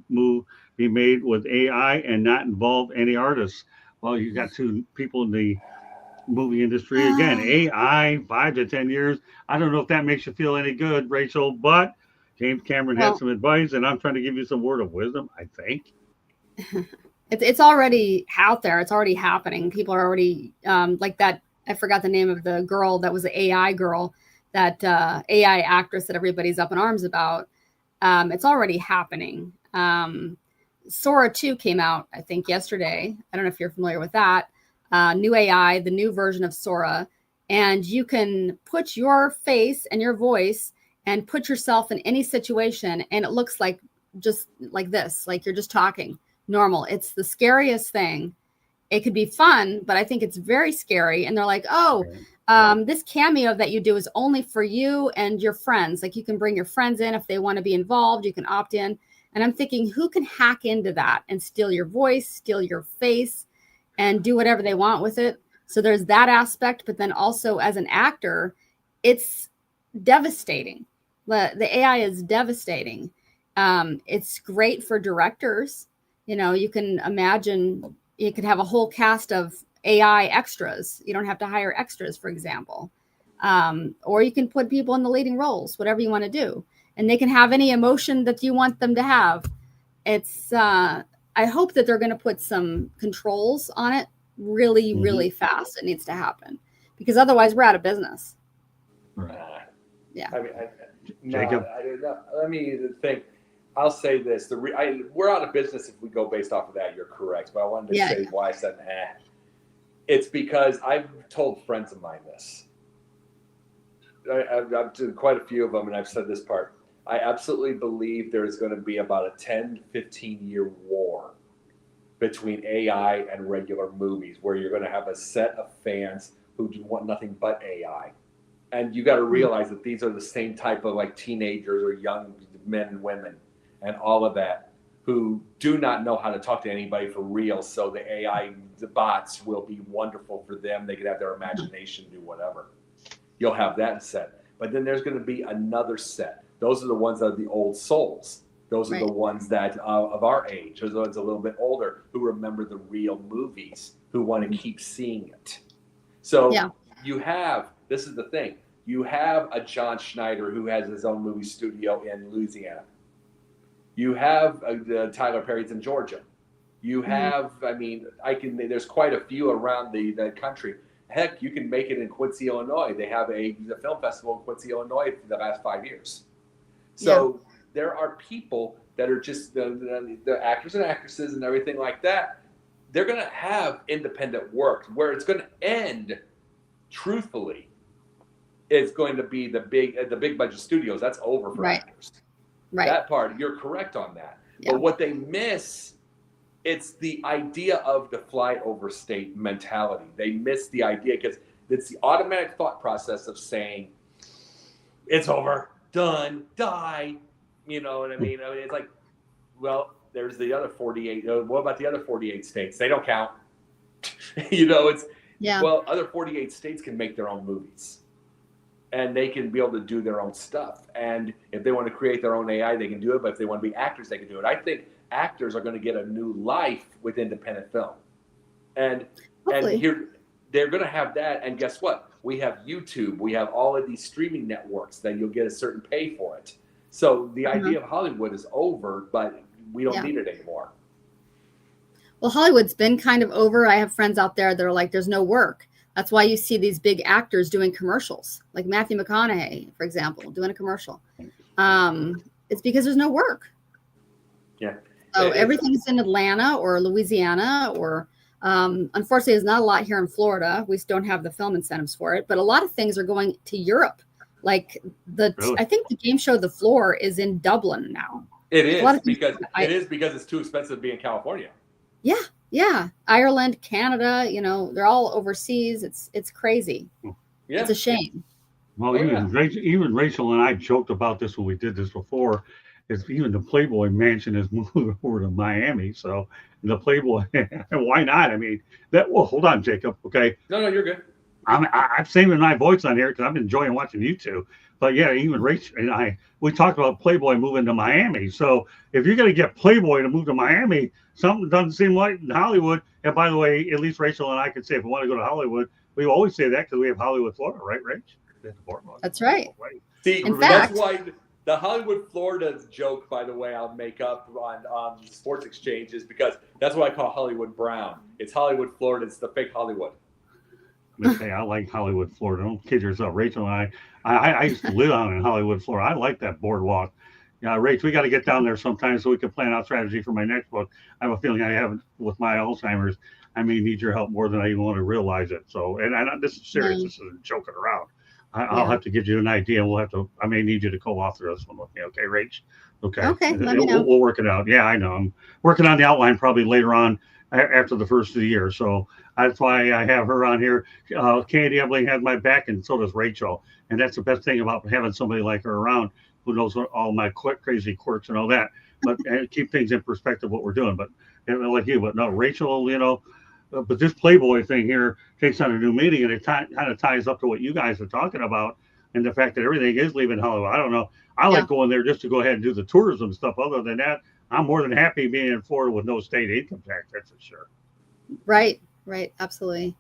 be made with AI and not involve any artists. Well, you got two people in the movie industry again. AI, 5 to 10 years. I don't know if that makes you feel any good, Rachel, but James Cameron had some advice, and I'm trying to give you some word of wisdom, I think. It's already out there. It's already happening. People are already like that. I forgot the name of the girl that was the AI girl, that AI actress that everybody's up in arms about. It's already happening. Sora 2 came out, I think, yesterday. I don't know if you're familiar with that. New AI, the new version of Sora. And you can put your face and your voice and put yourself in any situation. And it looks like just like this, like you're just talking normal. It's the scariest thing. It could be fun, but I think it's very scary. And they're like, this cameo that you do is only for you and your friends. Like you can bring your friends in if they want to be involved. You can opt in. And I'm thinking, who can hack into that and steal your voice, steal your face, and do whatever they want with it? So there's that aspect. But then also as an actor, it's devastating. The AI is devastating. It's great for directors. You can imagine you could have a whole cast of AI extras. You don't have to hire extras, for example. Or you can put people in the leading roles, whatever you want to do. And they can have any emotion that you want them to have. It's, I hope that they're going to put some controls on it really, really fast. It needs to happen because otherwise we're out of business. Right. Yeah. I mean, Jacob? Let me think. I'll say this. We're out of business if we go based off of that. You're correct. But I wanted to say why I said It's because I've told friends of mine this. I've done quite a few of them, and I've said this part. I absolutely believe there is going to be about a 10, 15-year war between AI and regular movies, where you're going to have a set of fans who do want nothing but AI. And you got to realize that these are the same type of like teenagers or young men and women and all of that who do not know how to talk to anybody for real. So the AI, the bots will be wonderful for them. They can have their imagination do whatever. You'll have that set. But then there's going to be another set. Those are the ones that are the old souls. Those are the ones that of our age, those are the ones a little bit older who remember the real movies, who want to keep seeing it. So you have, this is the thing, you have a John Schneider who has his own movie studio in Louisiana. You have Tyler Perry's in Georgia. You have, I mean, there's quite a few around the country. Heck, you can make it in Quincy, Illinois. They have the film festival in Quincy, Illinois for the last 5 years. So there are people that are just the actors and actresses and everything like that. They're going to have independent work. Where it's going to end, truthfully, is going to be the big budget studios. That's over for actors. Right. That part, you're correct on that. Yeah. But what they miss, it's the idea of the flyover state mentality. They miss the idea because it's the automatic thought process of saying, it's over, done, die. You know what I mean? It's like, well, there's the other 48. What about the other 48 states? They don't count. Well, other 48 states can make their own movies. And they can be able to do their own stuff. And if they want to create their own AI, they can do it. But if they want to be actors, they can do it. I think actors are going to get a new life with independent film. And here they're going to have that. And guess what? We have YouTube. We have all of these streaming networks that you'll get a certain pay for it. So the idea of Hollywood is over, but we don't need it anymore. Well, Hollywood's been kind of over. I have friends out there that are like, there's no work. That's why you see these big actors doing commercials, like Matthew McConaughey, for example, doing a commercial. It's because there's no work. Yeah. So everything's in Atlanta or Louisiana, or unfortunately, there's not a lot here in Florida. We don't have the film incentives for it, but a lot of things are going to Europe. Like I think the game show The Floor is in Dublin now. It is because it's too expensive to be in California. Yeah. Ireland, Canada, they're all overseas. It's crazy. Yeah. It's a shame. Well, even Rachel and I joked about this when we did this before. Is even the Playboy Mansion is moving over to Miami. So the Playboy, why not? I mean, hold on, Jacob. Okay. No, you're good. I'm saving my voice on here because I'm enjoying watching you two. But yeah, even Rachel and we talked about Playboy moving to Miami. So if you're going to get Playboy to move to Miami, something doesn't seem right in Hollywood. And by the way, at least Rachel and I can say if we want to go to Hollywood, we always say that because we have Hollywood, Florida, right, Rach? That's right. See, that's why the Hollywood, Florida joke, by the way, I'll make up on Sports Exchange is because that's what I call Hollywood Brown. It's Hollywood, Florida. It's the fake Hollywood. Hey, I like Hollywood, Florida. Don't kid yourself. Rachel and I used to live on in Hollywood, Florida. I like that boardwalk. Yeah, Rach, we got to get down there sometime so we can plan out strategy for my next book. I have a feeling I have with my Alzheimer's. I may need your help more than I even want to realize it. So, and this is serious. This isn't joking around. I'll have to give you an idea. I may need you to co-author this one with me. Okay, Rach? Okay. Let me know. We'll work it out. Yeah, I know. I'm working on the outline probably later on after the first of the year. So that's why I have her on here. Candy Ebling has my back, and so does Rachel. And that's the best thing about having somebody like her around who knows all my crazy quirks and all that. But and keep things in perspective what we're doing. But like you, but no, Rachel, but this Playboy thing here takes on a new meaning, and it kind of ties up to what you guys are talking about and the fact that everything is leaving Hollywood. I don't know. I like going there just to go ahead and do the tourism stuff. Other than that, I'm more than happy being in Florida with no state income tax. That's for sure. Right. Absolutely.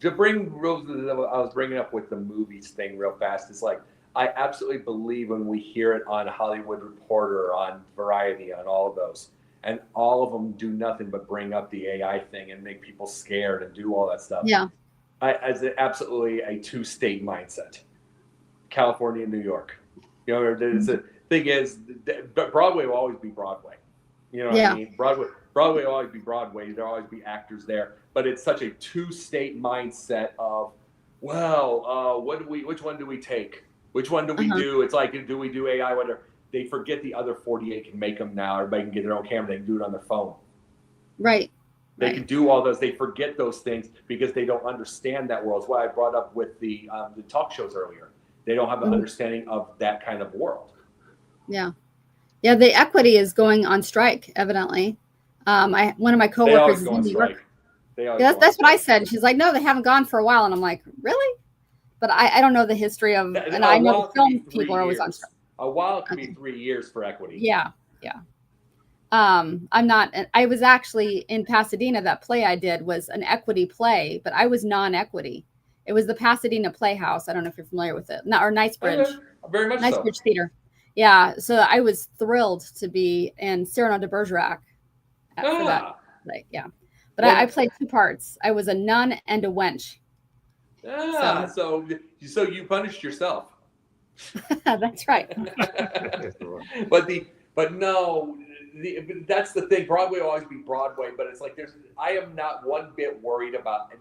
To bring I was bringing up with the movies thing real fast. It's like, I absolutely believe when we hear it on Hollywood Reporter, on Variety, on all of those, and all of them do nothing but bring up the AI thing and make people scared and do all that stuff. Yeah. As absolutely a two-state mindset, California and New York. There's a thing is, Broadway will always be Broadway. You know what I mean? Broadway will always be Broadway. There'll always be actors there. But it's such a two-state mindset of, which one do we take? Which one do we Uh-huh. do? It's like, do we do AI? Whatever. They forget the other 48 can make them now. Everybody can get their own camera. They can do it on their phone. Right. They Right. can do all those. They forget those things because they don't understand that world. That's why I brought up with the talk shows earlier. They don't have an Mhm. understanding of that kind of world. Yeah. Yeah. The equity is going on strike, evidently. One of my They coworkers always is go in on New York. strike. They always Yeah, go on that's what I strike. said. She's like, no, they haven't gone for a while. And I'm like, really? But I don't know the history of, and I A know while the could be film 3 people are always on years. strike. A while could Okay. be 3 years for equity. Yeah. Yeah. I'm not, I was actually in Pasadena. That play I did was an equity play, but I was non-equity. It was the Pasadena Playhouse. I don't know if you're familiar with it. Or Knightsbridge. Very much so. Knightsbridge Theater. Yeah. So I was thrilled to be in Cyrano de Bergerac for that play. Yeah. But Well- I played two parts. I was a nun and a wench. So you punished yourself. That's right. but that's the thing. Broadway will always be Broadway, but it's like I am not one bit worried about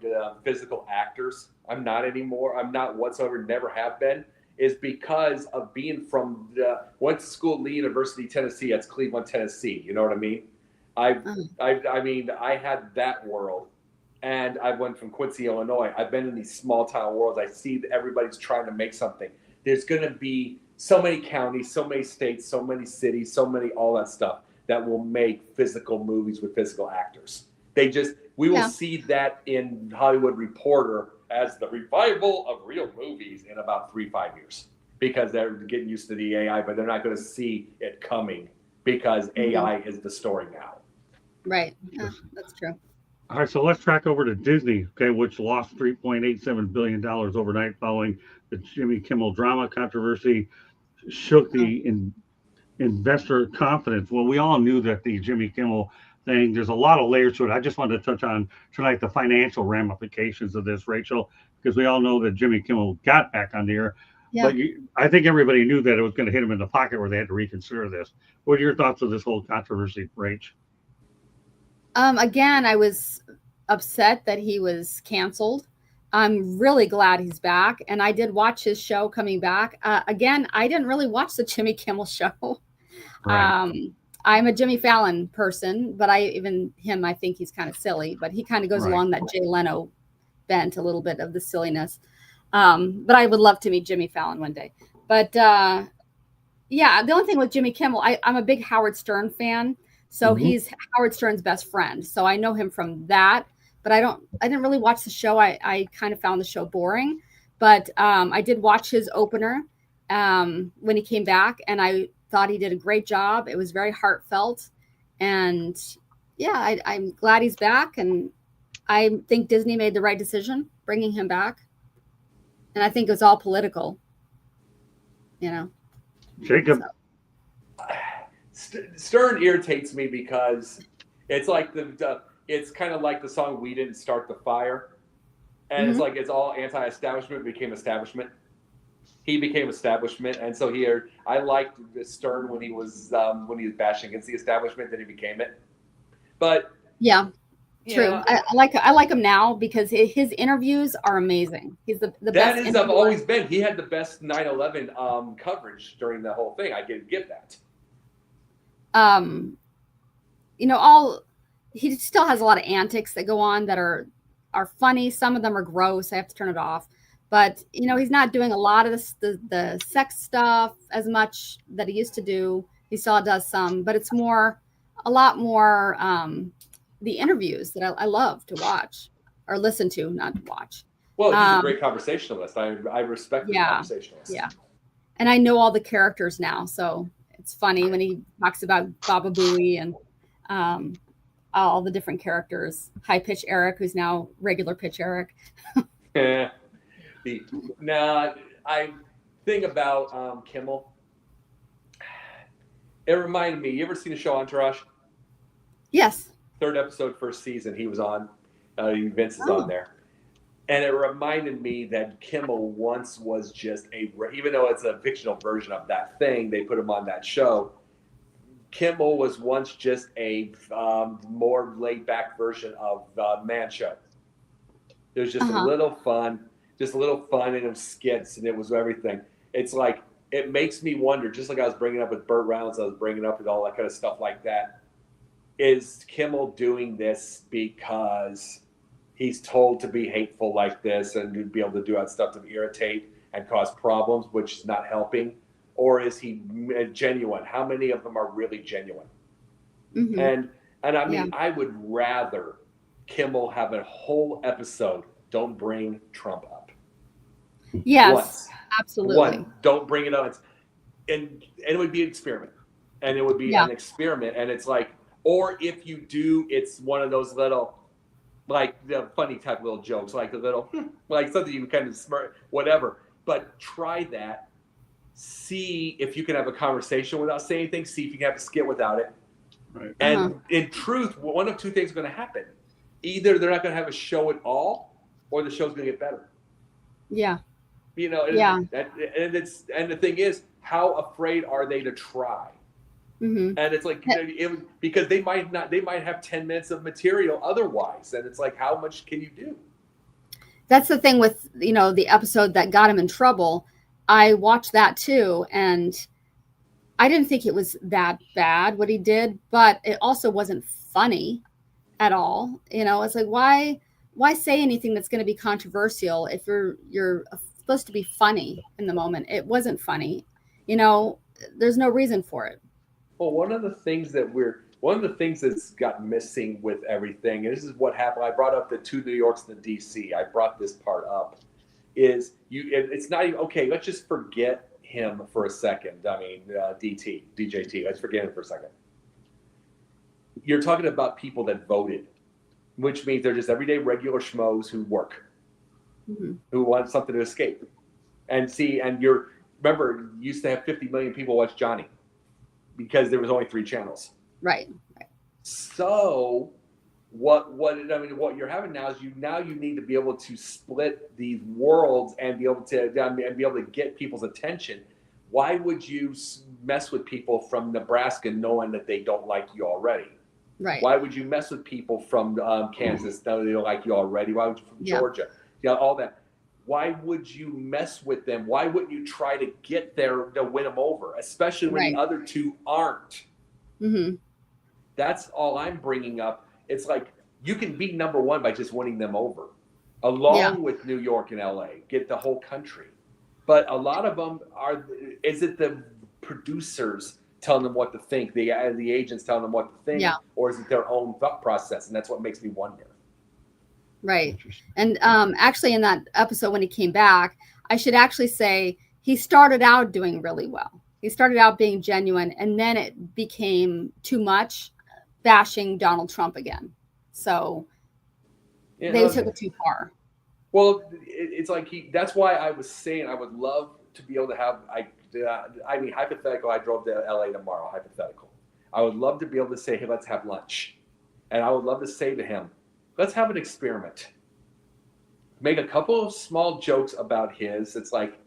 physical actors. I'm not anymore. I'm not whatsoever. Never have been. Is because of being from went to school at Lee University, Tennessee. That's Cleveland, Tennessee. You know what I mean? I had that world. And I went from Quincy, Illinois. I've been in these small town worlds. I see that everybody's trying to make something. There's going to be so many counties, so many states, so many cities, so many all that stuff that will make physical movies with physical actors. We will see that in Hollywood Reporter as the revival of real movies in about 3-5 years because they're getting used to the AI, but they're not going to see it coming because AI is the story now. Right. Yeah, that's true. All right, so let's track over to Disney, okay, which lost $3.87 billion overnight following the Jimmy Kimmel drama controversy, shook the investor confidence. Well, we all knew that the Jimmy Kimmel thing, there's a lot of layers to it. I just wanted to touch on tonight the financial ramifications of this, Rachel, because we all know that Jimmy Kimmel got back on the air. Yeah. But I think everybody knew that it was going to hit him in the pocket where they had to reconsider this. What are your thoughts of this whole controversy, Rach? Again, I was upset that he was canceled. I'm really glad he's back. And I did watch his show coming back. Again, I didn't really watch the Jimmy Kimmel show. Right. I'm a Jimmy Fallon person, but I think he's kind of silly, but he kind of goes along that Jay Leno bent a little bit of the silliness. But I would love to meet Jimmy Fallon one day. But the only thing with Jimmy Kimmel, I'm a big Howard Stern fan. So he's Howard Stern's best friend. So I know him from that, but I didn't really watch the show. I kind of found the show boring, but I did watch his opener when he came back, and I thought he did a great job. It was very heartfelt, and I'm glad he's back, and I think Disney made the right decision bringing him back, and I think it was all political, Jacob. Stern irritates me because it's like it's kind of like the song "We Didn't Start the Fire," and it's like it's all anti-establishment became establishment. He became establishment, and so I liked Stern when he was bashing against the establishment. Then he became it. But true. I like him now because his interviews are amazing. He's the best. That has always been. He had the best 9/11 coverage during the whole thing. I give that. He still has a lot of antics that go on that are funny. Some of them are gross. I have to turn it off. But he's not doing a lot of the sex stuff as much that he used to do. He still does some, but it's a lot more the interviews that I love to watch or listen to, not watch. Well, he's a great conversationalist. I respect the conversationalist. Yeah, and I know all the characters now, so it's funny when he talks about Baba Booey and all the different characters. High Pitch Eric, who's now Regular Pitch Eric. I think about Kimmel. It reminded me. You ever seen the show Entourage? Yes. 3rd episode, 1st season. He was on. Vince is on there, and it reminded me that Kimmel once was just even though it's a fictional version of that thing, they put him on that show. Kimmel was once just a more laid-back version of Man Show. It was just a little fun in them skits, and it was everything. it's like, it makes me wonder, just like I was bringing up with Burt Reynolds, I was bringing up with all that kind of stuff like that. Is Kimmel doing this because he's told to be hateful like this and to be able to do that stuff to irritate and cause problems, which is not helping? Or is he genuine? How many of them are really genuine? Mhm. And I mean, Yeah. I would rather Kimmel have a whole episode, don't bring Trump up. Yes, Once. absolutely. One, don't bring it up. And it would be an experiment. And it would be Yeah. an experiment. And it's like, or if you do, it's one of those little, like the funny type little jokes, like the little, like something you kind of smart, whatever. But try that. See if you can have a conversation without saying anything. See if you can have a skit without it. Right. And in truth, one of two things is going to happen. Either they're not going to have a show at all, or the show's going to get better. Yeah. You know, Yeah. and the thing is, how afraid are they to try? Hmm. And it's like, because they might have 10 minutes of material otherwise, and it's like, how much can you do? That's the thing with, the episode that got him in trouble. I watched that too, and I didn't think it was that bad what he did, but it also wasn't funny at all. It's like, why say anything that's going to be controversial if you're supposed to be funny in the moment? It wasn't funny. There's no reason for it. Well, one of the things that's got missing with everything, and this is what happened. I brought up the 2 New Yorks and the DC. I brought this part up. It's not even okay. Let's just forget him for a second. I mean, DJT. Let's forget him for a second. You're talking about people that voted, which means they're just everyday regular schmoes who work, who want something to escape, and remember, you used to have 50 million people watch Johnny because there was only 3 channels. Right. So what you're having now is you need to be able to split these worlds and be able to get people's attention. Why would you mess with people from Nebraska knowing that they don't like you already? Right. Why would you mess with people from Kansas knowing they don't like you already? Why would you from Georgia? All that. Why would you mess with them? Why wouldn't you try to get there to win them over, especially when the other 2 aren't? Mm-hmm. That's all I'm bringing up. It's like you can be number 1 by just winning them over, along with New York and LA, get the whole country. But a lot of them is it the producers telling them what to think, the agents telling them what to think, or is it their own thought process? And that's what makes me wonder. Right. And actually in that episode when he came back, I should actually say he started out doing really well. He started out being genuine, and then it became too much, bashing Donald Trump again. So they took it too far. Well, it's like that's why I was saying I would love to be able to have, hypothetical, I drove to LA tomorrow, hypothetical. I would love to be able to say, hey, let's have lunch. And I would love to say to him, let's have an experiment. Make a couple of small jokes about his. It's like,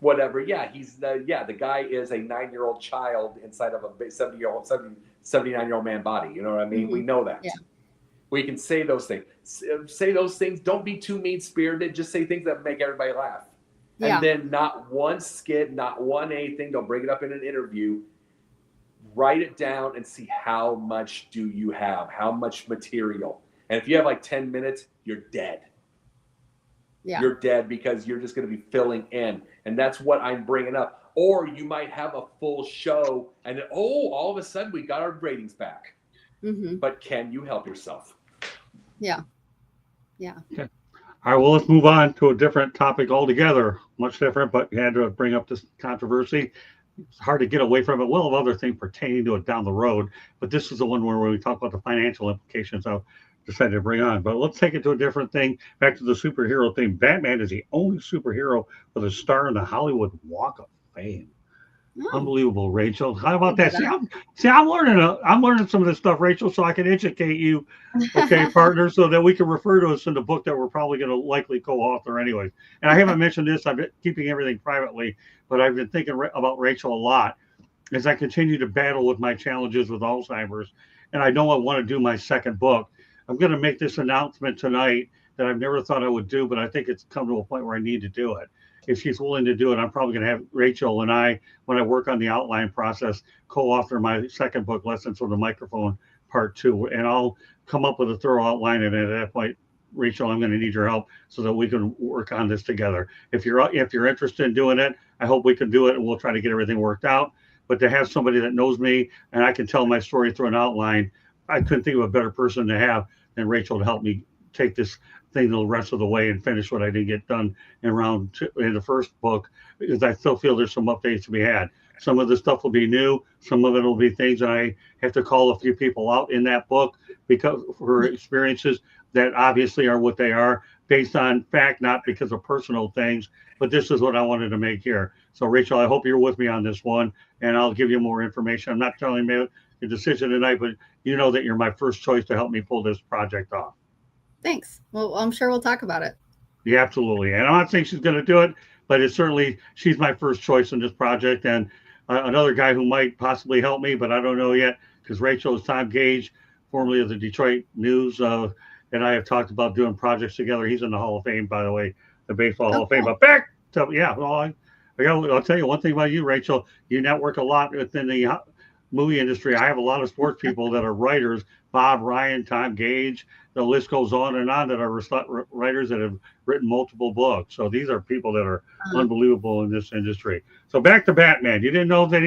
whatever. Yeah, the guy is a 9-year-old child inside of a 79-year-old man body. You know what I mean? Mm-hmm. We know that. Yeah. We can say those things. Say those things. Don't be too mean-spirited. Just say things that make everybody laugh. Yeah. And then not one skit, not one anything. Don't bring it up in an interview. Write it down and see how much do you have, how much material. And if you have like 10 minutes, you're dead. Yeah. You're dead because you're just going to be filling in. And that's what I'm bringing up. Or you might have a full show and then, all of a sudden we got our ratings back. Mm-hmm. But can you help yourself? Yeah. Yeah. Okay. All right, well, let's move on to a different topic altogether. Much different, but you had to bring up this controversy. It's hard to get away from it. We'll have other things pertaining to it down the road, but this is the one where we talk about the financial implications I've decided to bring on. But let's take it to a different thing. Back to the superhero thing. Batman is the only superhero with a star in the Hollywood Walk of Fame. Oh. Unbelievable, Rachel. How about that? I'm learning some of this stuff, Rachel, so I can educate you, okay, partner, so that we can refer to us in the book that we're probably going to likely co-author anyway. And I haven't mentioned this. I've been keeping everything privately, but I've been thinking about Rachel a lot as I continue to battle with my challenges with Alzheimer's. And I know I want to do my second book. I'm going to make this announcement tonight that I've never thought I would do, but I think it's come to a point where I need to do it. If she's willing to do it, I'm probably going to have Rachel and I, when I work on the outline process, co-author my second book, Lessons from the Microphone, Part 2, and I'll come up with a thorough outline. And at that point, Rachel, I'm going to need your help so that we can work on this together. If you're interested in doing it, I hope we can do it, and we'll try to get everything worked out. But to have somebody that knows me and I can tell my story through an outline, I couldn't think of a better person to have than Rachel to help me take this thing the rest of the way and finish what I didn't get done in the first book, because I still feel there's some updates to be had. Some of the stuff will be new. Some of it will be things that I have to call a few people out in that book because for experiences that obviously are what they are based on fact, not because of personal things. But this is what I wanted to make here. So Rachel, I hope you're with me on this one, and I'll give you more information. I'm not telling you your decision tonight, but you know that you're my first choice to help me pull this project off. Thanks. Well, I'm sure we'll talk about it. Yeah, absolutely. And I'm not saying she's going to do it, but it's certainly she's my first choice in this project. And another guy who might possibly help me, but I don't know yet, because Rachel is Tom Gage, formerly of the Detroit News, and I have talked about doing projects together. He's in the Hall of Fame, by the way, the Baseball Hall of Fame. But back to, well, I'll tell you one thing about you, Rachel. You network a lot within the movie industry. I have a lot of sports people that are writers, Bob Ryan, Tom Gage, the list goes on, that are writers that have written multiple books. So these are people that are unbelievable in this industry. So back to Batman. You didn't know that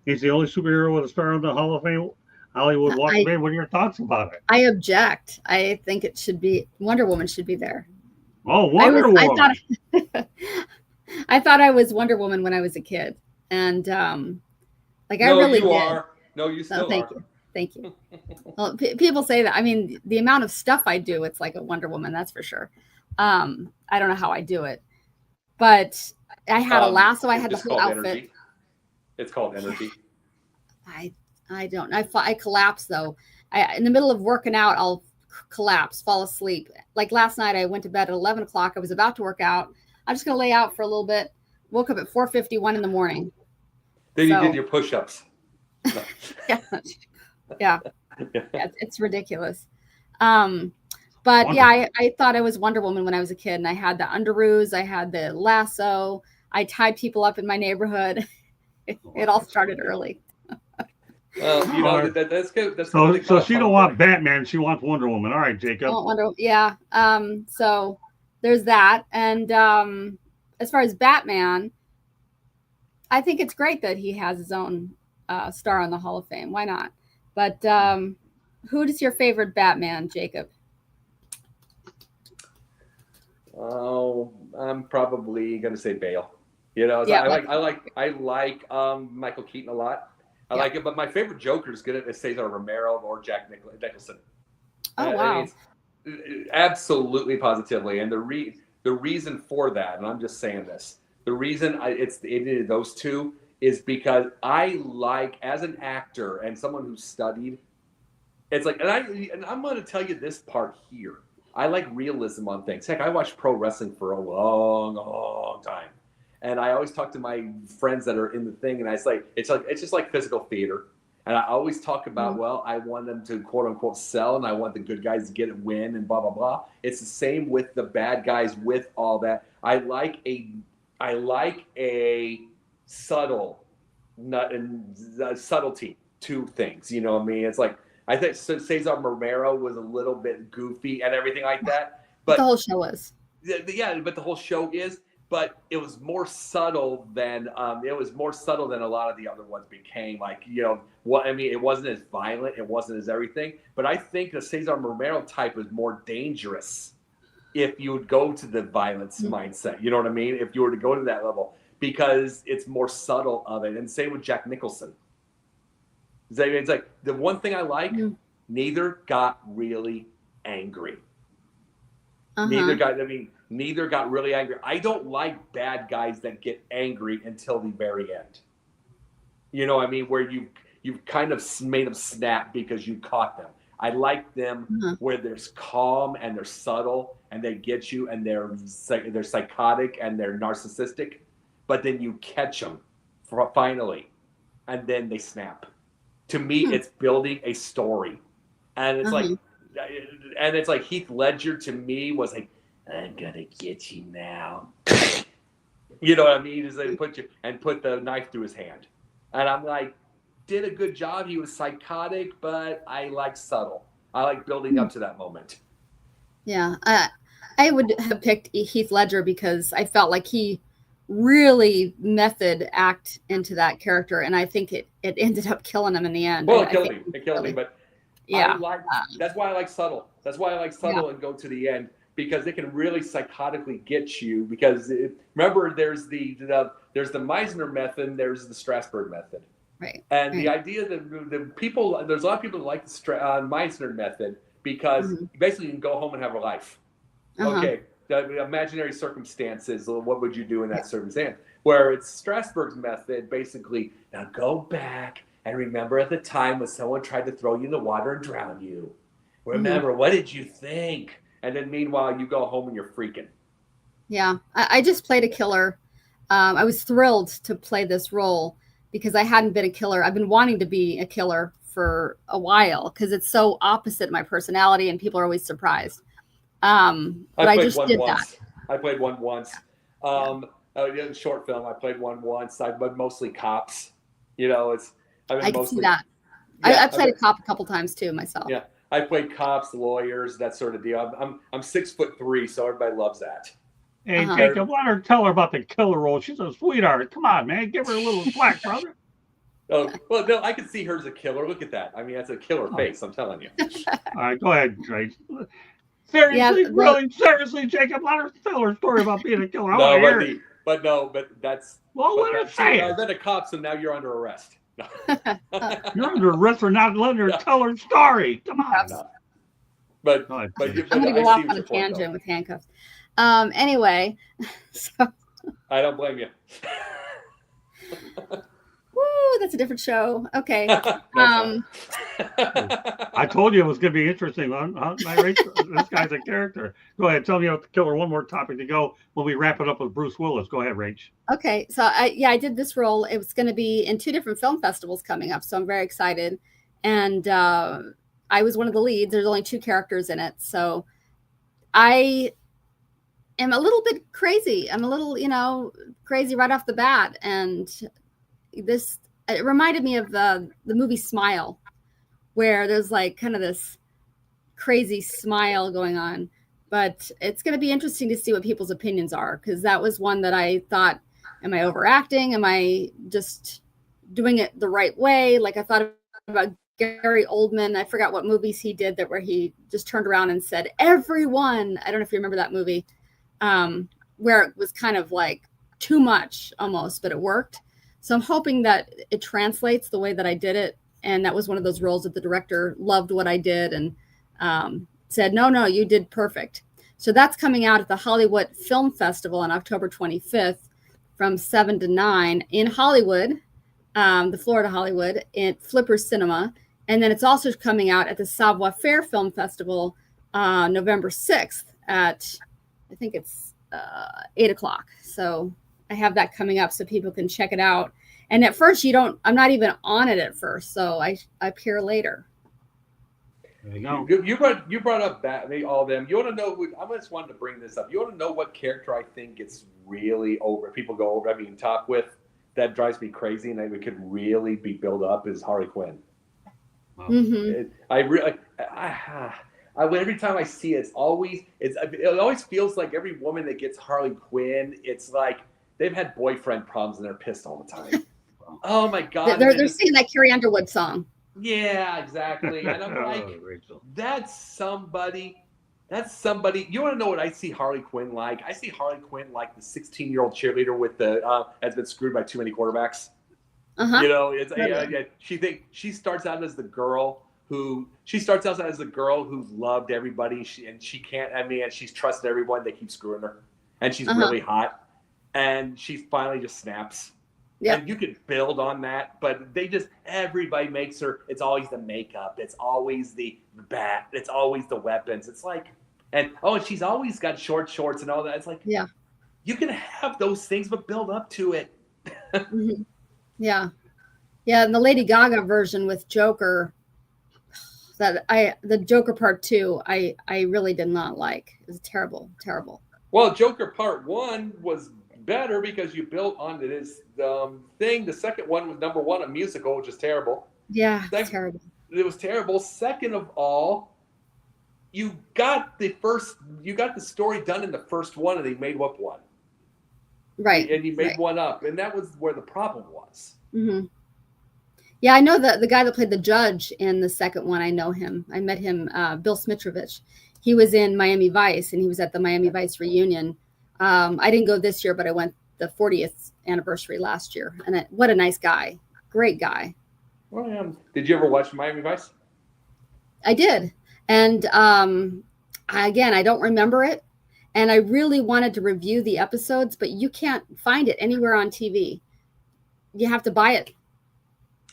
he's the only superhero with a star on the Hall of Fame, Hollywood Walk of Fame. What are your thoughts about it? I object. I think it should be, Wonder Woman should be there. Oh, Wonder Woman. I thought I was Wonder Woman when I was a kid. And I really did. Are. No, you still thank are. You. Thank you. Well, people say that. I mean, the amount of stuff I do, it's like a Wonder Woman, that's for sure. I don't know how I do it, but I had a lasso. I had the whole outfit. Energy. It's called energy. I don't. I collapse though. In the middle of working out, I'll collapse, fall asleep. Like last night, I went to bed at 11 o'clock. I was about to work out. I'm just gonna lay out for a little bit. Woke up at 4:51 in the morning. Then you did your push-ups. No. Yeah, it's ridiculous. But yeah, I thought I was Wonder Woman when I was a kid, and I had the underoos, I had the lasso, I tied people up in my neighborhood. It all started early. Well, that's good. That's so she don't want Batman, she wants Wonder Woman. All right, Jacob. Yeah. So there's that, and as far as Batman, I think it's great that he has his own star on the Hall of Fame. Why not? But who is your favorite Batman, Jacob? Oh, I'm probably gonna say Bale. I like Michael Keaton a lot. I like it, but my favorite Joker is good at Cesar Romero or Jack Nicholson. Oh wow! Absolutely, positively, and the reason for that, and I'm just saying this, the reason it those two is because I like, as an actor and someone who studied, it's like, and I'm going to tell you this part here. I like realism on things. Heck, I watched pro wrestling for a long, long time, and I always talk to my friends that are in the thing, and it's just like physical theater. And I always talk about, well, I want them to quote unquote sell, and I want the good guys to get a win, and blah blah blah. It's the same with the bad guys. With all that, I like a subtlety to things. You know what I mean? It's like, I think Cesar Romero was a little bit goofy and everything like that, but the whole show is. Yeah, but the whole show is. But it was more subtle than a lot of the other ones became. Like, it wasn't as violent, it wasn't as everything. But I think the Cesar Romero type is more dangerous if you would go to the violence mindset. You know what I mean? If you were to go to that level, because it's more subtle of it. And same with Jack Nicholson. It's like the one thing I like, neither got really angry. Neither got really angry. I don't like bad guys that get angry until the very end. You know what I mean? Where you've kind of made them snap because you caught them. I like them where there's calm and they're subtle and they get you and they're psychotic and they're narcissistic, but then you catch them finally and then they snap. To me, it's building a story. And it's like, and it's like Heath Ledger to me was like, I'm gonna get you now. You know what I mean? Is they put the knife through his hand, and I'm like, did a good job. He was psychotic, but I like subtle. I like building up to that moment. Yeah, I would have picked Heath Ledger because I felt like he really method act into that character, and I think it ended up killing him in the end. Well, it killed me. It killed me, but yeah, that's why I like subtle. That's why I like subtle and go to the end, because it can really psychotically get you. Because remember, there's the Meisner method, and there's the Strasberg method. Right. And the idea that there's a lot of people that like the Meisner method because basically you can go home and have a life. Okay, the imaginary circumstances. What would you do in that circumstance? Where it's Strasberg's method, basically, now go back and remember at the time when someone tried to throw you in the water and drown you. Remember, what did you think? And then meanwhile, you go home and you're freaking. Yeah, I just played a killer. I was thrilled to play this role because I hadn't been a killer. I've been wanting to be a killer for a while because it's so opposite my personality and people are always surprised. But I just did that. I played one once. In short film, I played one once. But mostly cops. You know, I can see that. Yeah, I played a cop a couple times too myself. Yeah, I played cops, lawyers, that sort of deal. I'm 6'3", so everybody loves that. Hey, Jacob, let her tell her about the killer role. She's a sweetheart. Come on, man. Give her a little slack, brother. Oh, well, no, I can see her as a killer. Look at that. I mean, that's a killer face, I'm telling you. All right, go ahead, Trace. Seriously, seriously, Jacob, let her tell her story about being a killer. But that's... Well, let her say it. I read the cops, and now you're under arrest. You're under arrest for not letting her tell her story. Come on. No. But I'm going to go off on a tangent with handcuffs. Anyway, so I don't blame you. Woo, that's a different show. Okay. I told you it was going to be interesting. This guy's a character. Go ahead. Tell me about the killer. One more topic to go when we wrap it up with Bruce Willis. Go ahead, Rach. Okay. So I did this role. It was going to be in 2 different film festivals coming up. So I'm very excited. And I was one of the leads. There's only 2 characters in it. So I am a little bit crazy. I'm a little, crazy right off the bat. And it reminded me of the movie Smile, where there's like kind of this crazy smile going on. But it's going to be interesting to see what people's opinions are, because that was one that I thought, am I overacting? Am I just doing it the right way? Like I thought about Gary Oldman. I forgot what movies he did where he just turned around and said, everyone. I don't know if you remember that movie, where it was kind of like too much almost, but it worked. So I'm hoping that it translates the way that I did it. And that was one of those roles that the director loved what I did and said, no, you did perfect. So that's coming out at the Hollywood Film Festival on October 25th from 7 to 9 in Hollywood, the Florida Hollywood, in Flipper Cinema. And then it's also coming out at the Savoir Faire Film Festival November 6th at, I think it's 8 o'clock. So I have that coming up so people can check it out. And at first I'm not even on it at first. So I appear later. There you go. You brought up all of them. You want to know, I just wanted to bring this up. You want to know what character I think gets really over, people go over, top with, that drives me crazy and it could really be built up is Harley Quinn. Wow. Mm-hmm. Every time I see it, it always feels like every woman that gets Harley Quinn, it's like they've had boyfriend problems and they're pissed all the time. Oh my God. They're singing that Carrie Underwood song. Yeah, exactly. And I'm like, that's somebody. You want to know what I see Harley Quinn like? I see Harley Quinn like the 16-year-old cheerleader with has been screwed by too many quarterbacks. Uh-huh. She starts out as the girl who's loved everybody, and she can't. and she's trusted everyone. They keep screwing her, and she's really hot, and she finally just snaps. Yeah. And you could build on that, but everybody makes her. It's always the makeup. It's always the bat. It's always the weapons. It's like, and she's always got short shorts and all that. It's like, yeah, you can have those things, but build up to it. Mm-hmm. Yeah. Yeah. And the Lady Gaga version with Joker, the Joker Part 2, I really did not like. It was terrible. Well, Joker Part 1 was better because you built on this thing. The second one was number one, a musical, which is terrible. Yeah, it's terrible. It was terrible. Second of all, you got the story done in the first one, and they made up one. Right. And you made one up, and that was where the problem was. Mm-hmm. Yeah, I know the guy that played the judge in the second one. I know him. I met him, Bill Smitrovich. He was in Miami Vice, and he was at the Miami Vice reunion. I didn't go this year, but I went the 40th anniversary last year. And what a nice guy. Great guy. Well, did you ever watch Miami Vice? I did. And I don't remember it. And I really wanted to review the episodes, but you can't find it anywhere on TV. You have to buy it.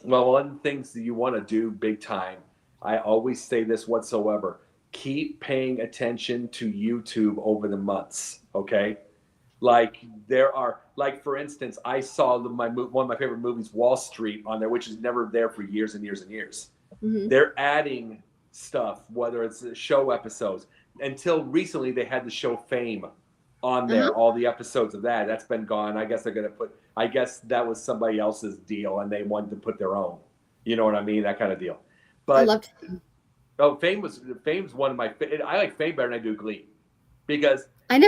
Well, one of the things that you want to do big time, I always say this whatsoever, keep paying attention to YouTube over the months, okay? Like for instance, I saw one of my favorite movies, Wall Street, on there, which is never there for years and years and years. Mm-hmm. They're adding stuff, whether it's show episodes. Until recently, they had the show Fame on there, all the episodes of that. That's been gone. I guess that was somebody else's deal, and they wanted to put their own. You know what I mean? That kind of deal. But I loved Fame. Oh, Fame's one of my. I like Fame better than I do Glee, because I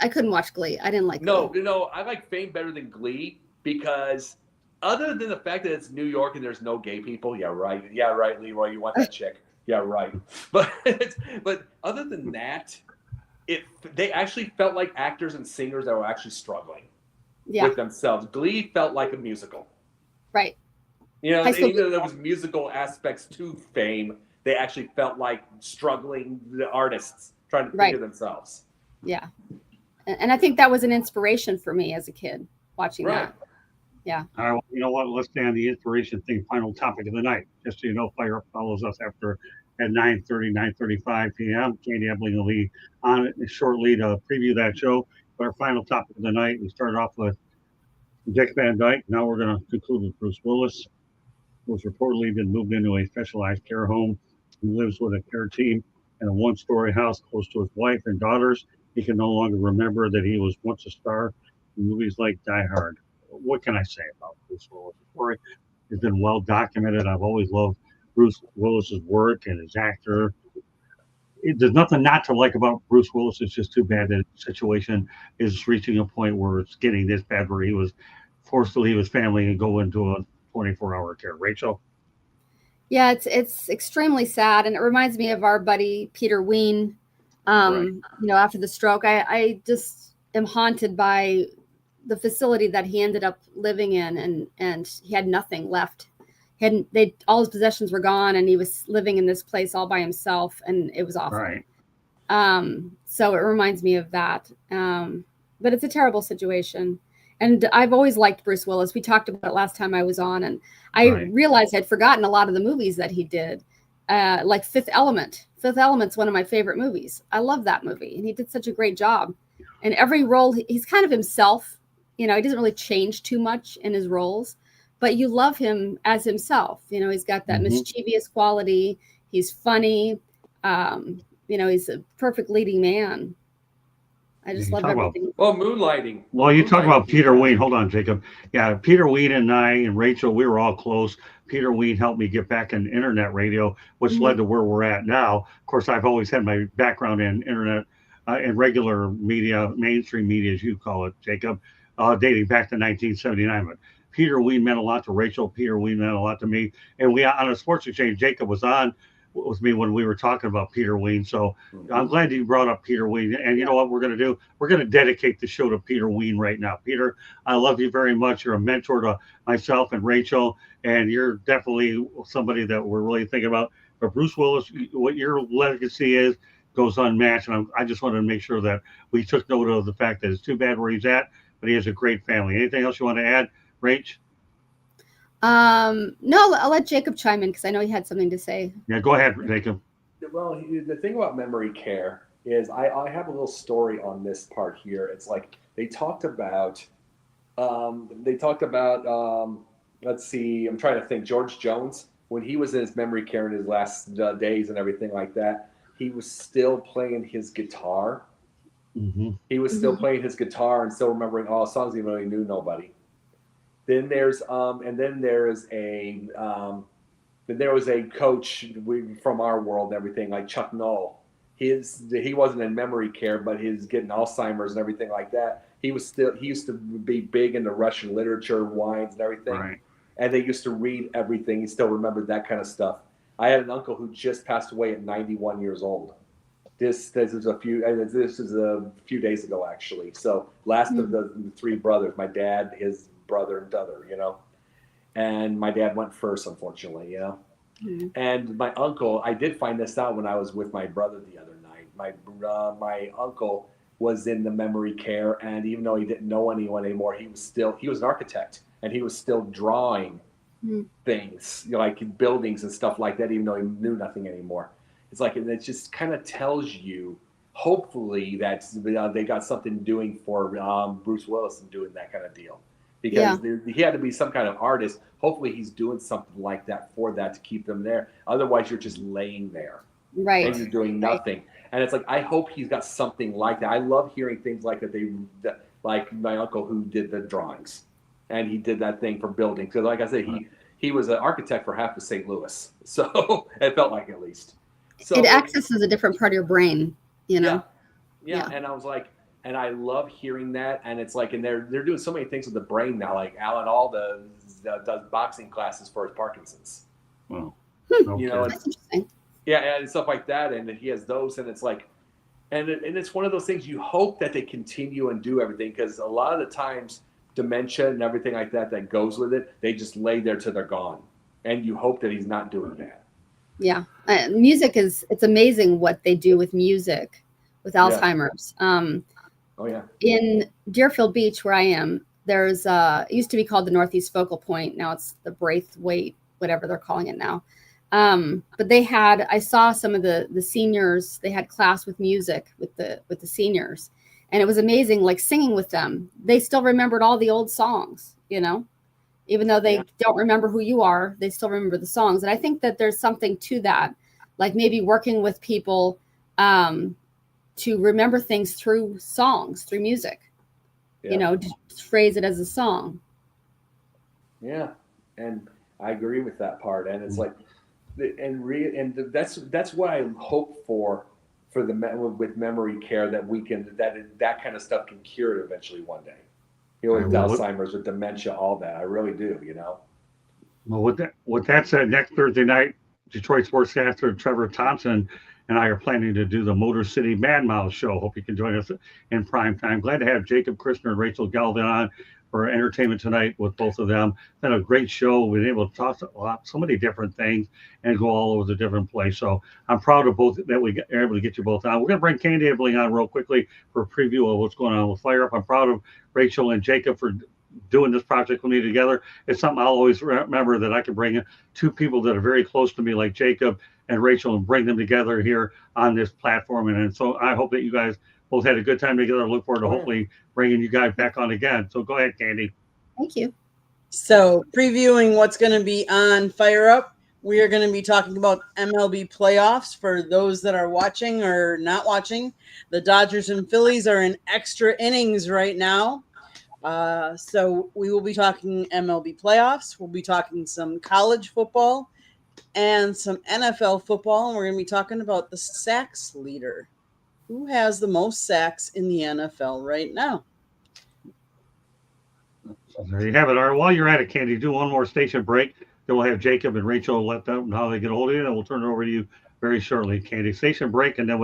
couldn't watch Glee. I didn't like Glee. No, I like Fame better than Glee because other than the fact that it's New York and there's no gay people, yeah, right, Leroy, you want that chick, yeah, right. But other than that, they actually felt like actors and singers that were actually struggling with themselves. Glee felt like a musical, right? You know, even though there was musical aspects to Fame, they actually felt like struggling the artists trying to figure themselves. Yeah. And I think that was an inspiration for me as a kid watching that. Yeah. All right. Well, you know what? Let's stay on the inspiration thing. Final topic of the night. Just so you know, Fire Up follows us after at 9:35 p.m. Candy Ebling will be on it shortly to preview that show. But our final topic of the night, we started off with Dick Van Dyke. Now we're going to conclude with Bruce Willis, who's reportedly been moved into a specialized care home. He lives with a care team in a one-story house close to his wife and daughters. He can no longer remember that he was once a star in movies like Die Hard. What can I say about Bruce Willis? The story has been well documented. I've always loved Bruce Willis's work and his actor. There's nothing not to like about Bruce Willis. It's just too bad that the situation is reaching a point where it's getting this bad where he was forced to leave his family and go into a 24-hour care. Rachel? Yeah, it's extremely sad, and it reminds me of our buddy Peter Ween. You know, after the stroke, I just am haunted by the facility that he ended up living in, and he had nothing left. All his possessions were gone, and he was living in this place all by himself, and it was awful. Right. So it reminds me of that. But it's a terrible situation. And I've always liked Bruce Willis. We talked about it last time I was on, and I realized I'd forgotten a lot of the movies that he did, like Fifth Element. Fifth Element's one of my favorite movies. I love that movie, and he did such a great job. And every role, he's kind of himself. You know, he doesn't really change too much in his roles, but you love him as himself. You know, he's got that mischievous quality. He's funny. You know, he's a perfect leading man. I just love everything. Moonlighting. Well, you talk about Peter Ween. Hold on, Jacob. Yeah, Peter Ween and I and Rachel, we were all close. Peter Ween helped me get back in internet radio, which led to where we're at now. Of course, I've always had my background in internet and regular media, mainstream media, as you call it, Jacob, dating back to 1979. But Peter Ween meant a lot to Rachel. Peter Ween meant a lot to me. And we on a sports exchange, Jacob was on with me when we were talking about Peter Ween. So I'm glad you brought up Peter Ween. And you know what we're going to do? We're going to dedicate the show to Peter Ween right now. Peter, I love you very much. You're a mentor to myself and Rachel, and you're definitely somebody that we're really thinking about. But Bruce Willis, what your legacy is goes unmatched. And I just wanted to make sure that we took note of the fact that it's too bad where he's at, but he has a great family. Anything else you want to add, Rach? No, I'll let Jacob chime in because I know he had something to say. Yeah, go ahead, Jacob. Well, the thing about memory care is I have a little story on this part here. It's like they talked about let's see, I'm trying to think. George Jones when he was in his memory care in his last days and everything like that, he was still playing his guitar. Mm-hmm. He was still playing his guitar and still remembering all songs even though he knew nobody. Then there was a coach from our world and everything, like Chuck Noll. He wasn't in memory care, but he's getting Alzheimer's and everything like that. He used to be big into Russian literature, wines and everything. Right. And they used to read everything. He still remembered that kind of stuff. I had an uncle who just passed away at 91 years old. This is a few days ago, actually. So last of the three brothers, my dad, his brother, and other, and my dad went first, unfortunately, And my uncle, I did find this out when I was with my brother the other night. My uncle was in the memory care, and even though he didn't know anyone anymore, he was an architect, and he was still drawing things, like buildings and stuff like that, even though he knew nothing anymore. It's like, it just kind of tells you, hopefully, that they got something doing for Bruce Willis and doing that kind of deal. Because he had to be some kind of artist. Hopefully he's doing something like that for that to keep them there. Otherwise, you're just laying there. Right. And you're doing nothing. Right. And it's like, I hope he's got something like that. I love hearing things like that. Like my uncle who did the drawings. And he did that thing for buildings. Because like I said, he was an architect for half of St. Louis. So it felt like, at least. So it accesses a different part of your brain, Yeah. And I was like, and I love hearing that. And it's like, and they're doing so many things with the brain now. Like Alan Alda does boxing classes for his Parkinson's. Wow. That's interesting. And stuff like that. And he has those, and it's like, and it's one of those things you hope that they continue and do everything, because a lot of the times dementia and everything like that goes with it, they just lay there till they're gone. And you hope that he's not doing that. Yeah. Music it's amazing what they do with music with Alzheimer's. In Deerfield Beach, where I am, there's it used to be called the Northeast Focal Point. Now it's the Braithwaite, whatever they're calling it now. But I saw some of the seniors, they had class with music with the seniors, and it was amazing, like singing with them. They still remembered all the old songs, even though they don't remember who you are, they still remember the songs. And I think that there's something to that, like maybe working with people, to remember things through songs, through music, just phrase it as a song. Yeah. And I agree with that part. And it's like, that's what I hope for with memory care, that we can, that kind of stuff can cure it eventually one day. With Alzheimer's, with dementia, all that. I really do, Well, with that said, next Thursday night, Detroit sportscaster Trevor Thompson and I are planning to do the Motor City Mad Mouse show. Hope you can join us in prime time. Glad to have Jacob Christner and Rachel Galvin on for entertainment tonight with both of them. Been a great show. We've been able to talk about so many different things and go all over the different place. So I'm proud of both that we are able to get you both on. We're going to bring Candy Ebling on real quickly for a preview of what's going on with Fire Up. I'm proud of Rachel and Jacob for doing this project with me together. It's something I'll always remember, that I can bring in two people that are very close to me, like Jacob and Rachel, and bring them together here on this platform. And so I hope that you guys both had a good time together. I look forward to hopefully bringing you guys back on again. So go ahead, Candy. Thank you. So previewing what's going to be on Fire Up, we are going to be talking about MLB playoffs. For those that are watching or not watching, the Dodgers and Phillies are in extra innings right now. So we will be talking MLB playoffs. We'll be talking some college football and some NFL football. And we're going to be talking about the sacks leader. Who has the most sacks in the NFL right now? So there you have it. All right, while you're at it, Candy, do one more station break. Then we'll have Jacob and Rachel let them know how they get a hold of you, and we'll turn it over to you very shortly, Candy. Station break, and then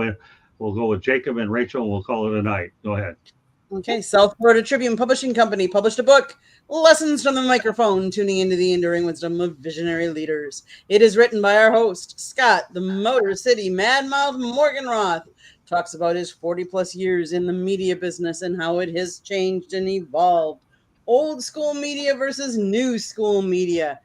we'll go with Jacob and Rachel, and we'll call it a night. Go ahead. Okay, South Florida Tribune Publishing Company published a book, Lessons from the Microphone, Tuning into the Enduring Wisdom of Visionary Leaders. It is written by our host, Scott, the Motor City Mad Mouth Morganroth. Talks about his 40-plus years in the media business and how it has changed and evolved. Old school media versus new school media.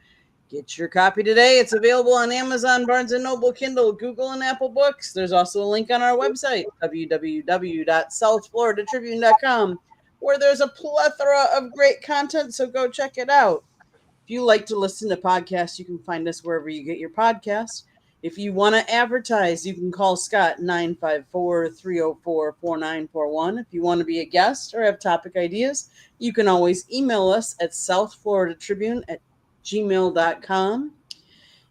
Get your copy today. It's available on Amazon, Barnes & Noble, Kindle, Google, and Apple Books. There's also a link on our website, www.southfloridatribune.com, where there's a plethora of great content, so go check it out. If you like to listen to podcasts, you can find us wherever you get your podcasts. If you want to advertise, you can call Scott 954-304-4941. If you want to be a guest or have topic ideas, you can always email us at southfloridatribune@gmail.com.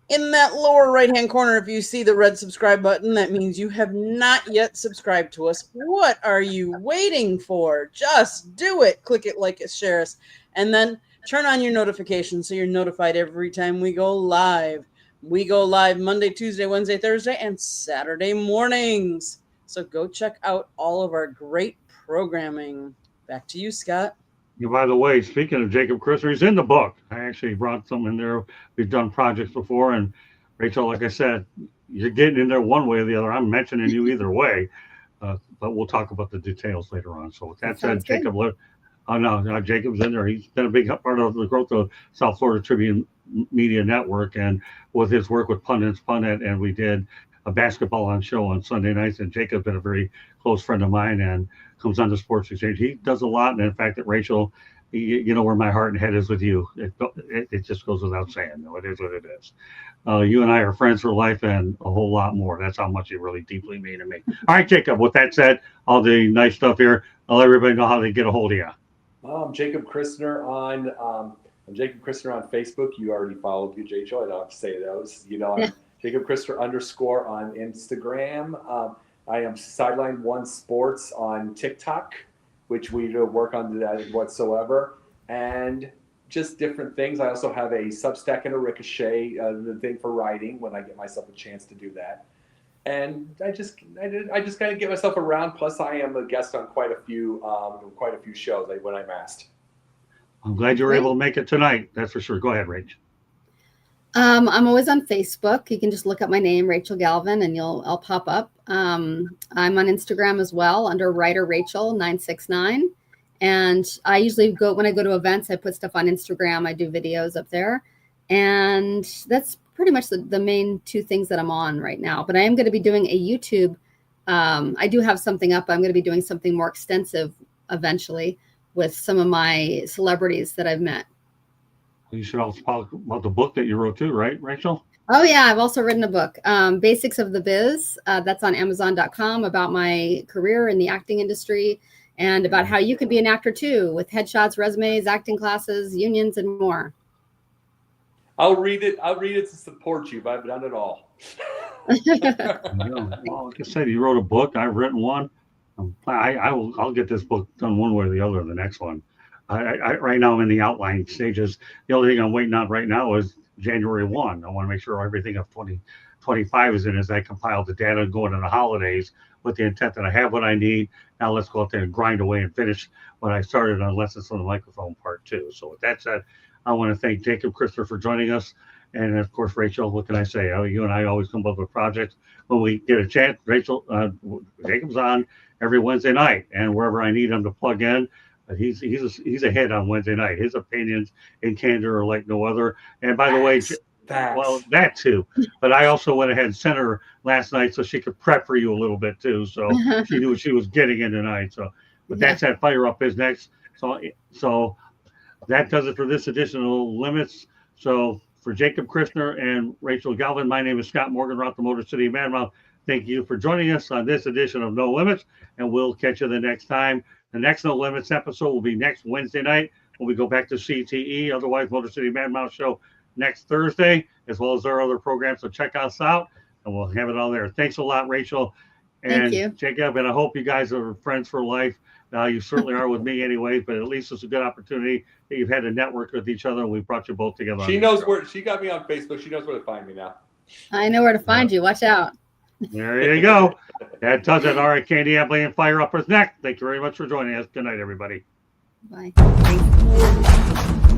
In that lower right-hand corner, if you see the red subscribe button, that means you have not yet subscribed to us. What are you waiting for? Just do it. Click it, like it, share us, and then turn on your notifications so you're notified every time we go live. We go live Monday, Tuesday, Wednesday, Thursday, and Saturday mornings. So go check out all of our great programming. Back to you, Scott. By the way, speaking of Jacob Christner, he's in the book. I actually brought some in there. We've done projects before. And Rachel, like I said, you're getting in there one way or the other. I'm mentioning you either way. But we'll talk about the details later on. So with that said, Jacob, Jacob's in there. He's been a big part of the growth of South Florida Tribune Media Network, and with his work with Pundit's Pundit, and we did a basketball on show on Sunday nights. And Jacob's been a very close friend of mine and comes on to Sports Exchange. He does a lot, and in fact, that Rachel, you know where my heart and head is with you. It just goes without saying. No, it is what it is. You and I are friends for life, and a whole lot more. That's how much you really deeply mean to me. All right, Jacob. With that said, all the nice stuff here. I'll let everybody know how they get a hold of you. Jacob Christner on I'm Jacob Christner on Facebook. You already followed you, Rachel. I don't have to say those. You know, I'm Jacob Christner _ on Instagram. I am Sideline One Sports on TikTok, which we do work on that whatsoever, and just different things. I also have a Substack and a Ricochet, the thing for writing when I get myself a chance to do that. And I just kind of get myself around. Plus, I am a guest on quite a few shows when I'm asked. I'm glad you were able to make it tonight. That's for sure. Go ahead, Rach. I'm always on Facebook. You can just look up my name, Rachel Galvin, and I'll pop up. I'm on Instagram as well under Writer Rachel 969. And I usually when I go to events, I put stuff on Instagram. I do videos up there. And that's pretty much the main two things that I'm on right now. But I am going to be doing a YouTube. I do have something up. I'm going to be doing something more extensive eventually with some of my celebrities that I've met. You should also talk about the book that you wrote too, right, Rachel? Oh, yeah. I've also written a book, Basics of the Biz. That's on Amazon.com, about my career in the acting industry and about how you can be an actor too, with headshots, resumes, acting classes, unions, and more. I'll read it to support you, but not at all. Well, like I said, you wrote a book. I've written one. I'll get this book done one way or the other. The next one. I right now I'm in the outline stages. The only thing I'm waiting on right now is January 1. I want to make sure everything of 2025 is in as I compile the data going into the holidays with the intent that I have what I need. Now let's go out there and grind away and finish what I started on Lessons from the Microphone Part 2. So with that said, I want to thank Jacob Christner for joining us. And of course, Rachel, what can I say? You and I always come up with projects when we get a chance. Rachel, Jacob's on every Wednesday night, and wherever I need him to plug in, he's a hit on Wednesday night. His opinions in candor are like no other. And by the way, well, that too. But I also went ahead and sent her last night so she could prep for you a little bit too, so she knew what she was getting in tonight. So, but that's that Fire Up is next. So that does it for this edition of No Limits. So for Jacob Christner and Rachel Galvin, my name is Scott Morgan, Route the Motor City Madmouth. Thank you for joining us on this edition of No Limits, and we'll catch you the next time. The next No Limits episode will be next Wednesday night when we go back to CTE, otherwise Motor City Madmouth show next Thursday, as well as our other programs. So check us out, and we'll have it all there. Thanks a lot, Rachel and Jacob, and I hope you guys are friends for life. You certainly are with me anyways, but at least it's a good opportunity that you've had to network with each other, and we brought you both together. She knows where she got me on Facebook. She knows where to find me now. I know where to find you. Watch out. There you go. That does it. All right, Candy Abley and Fire Up is next. Thank you very much for joining us. Good night, everybody. Bye. Thanks.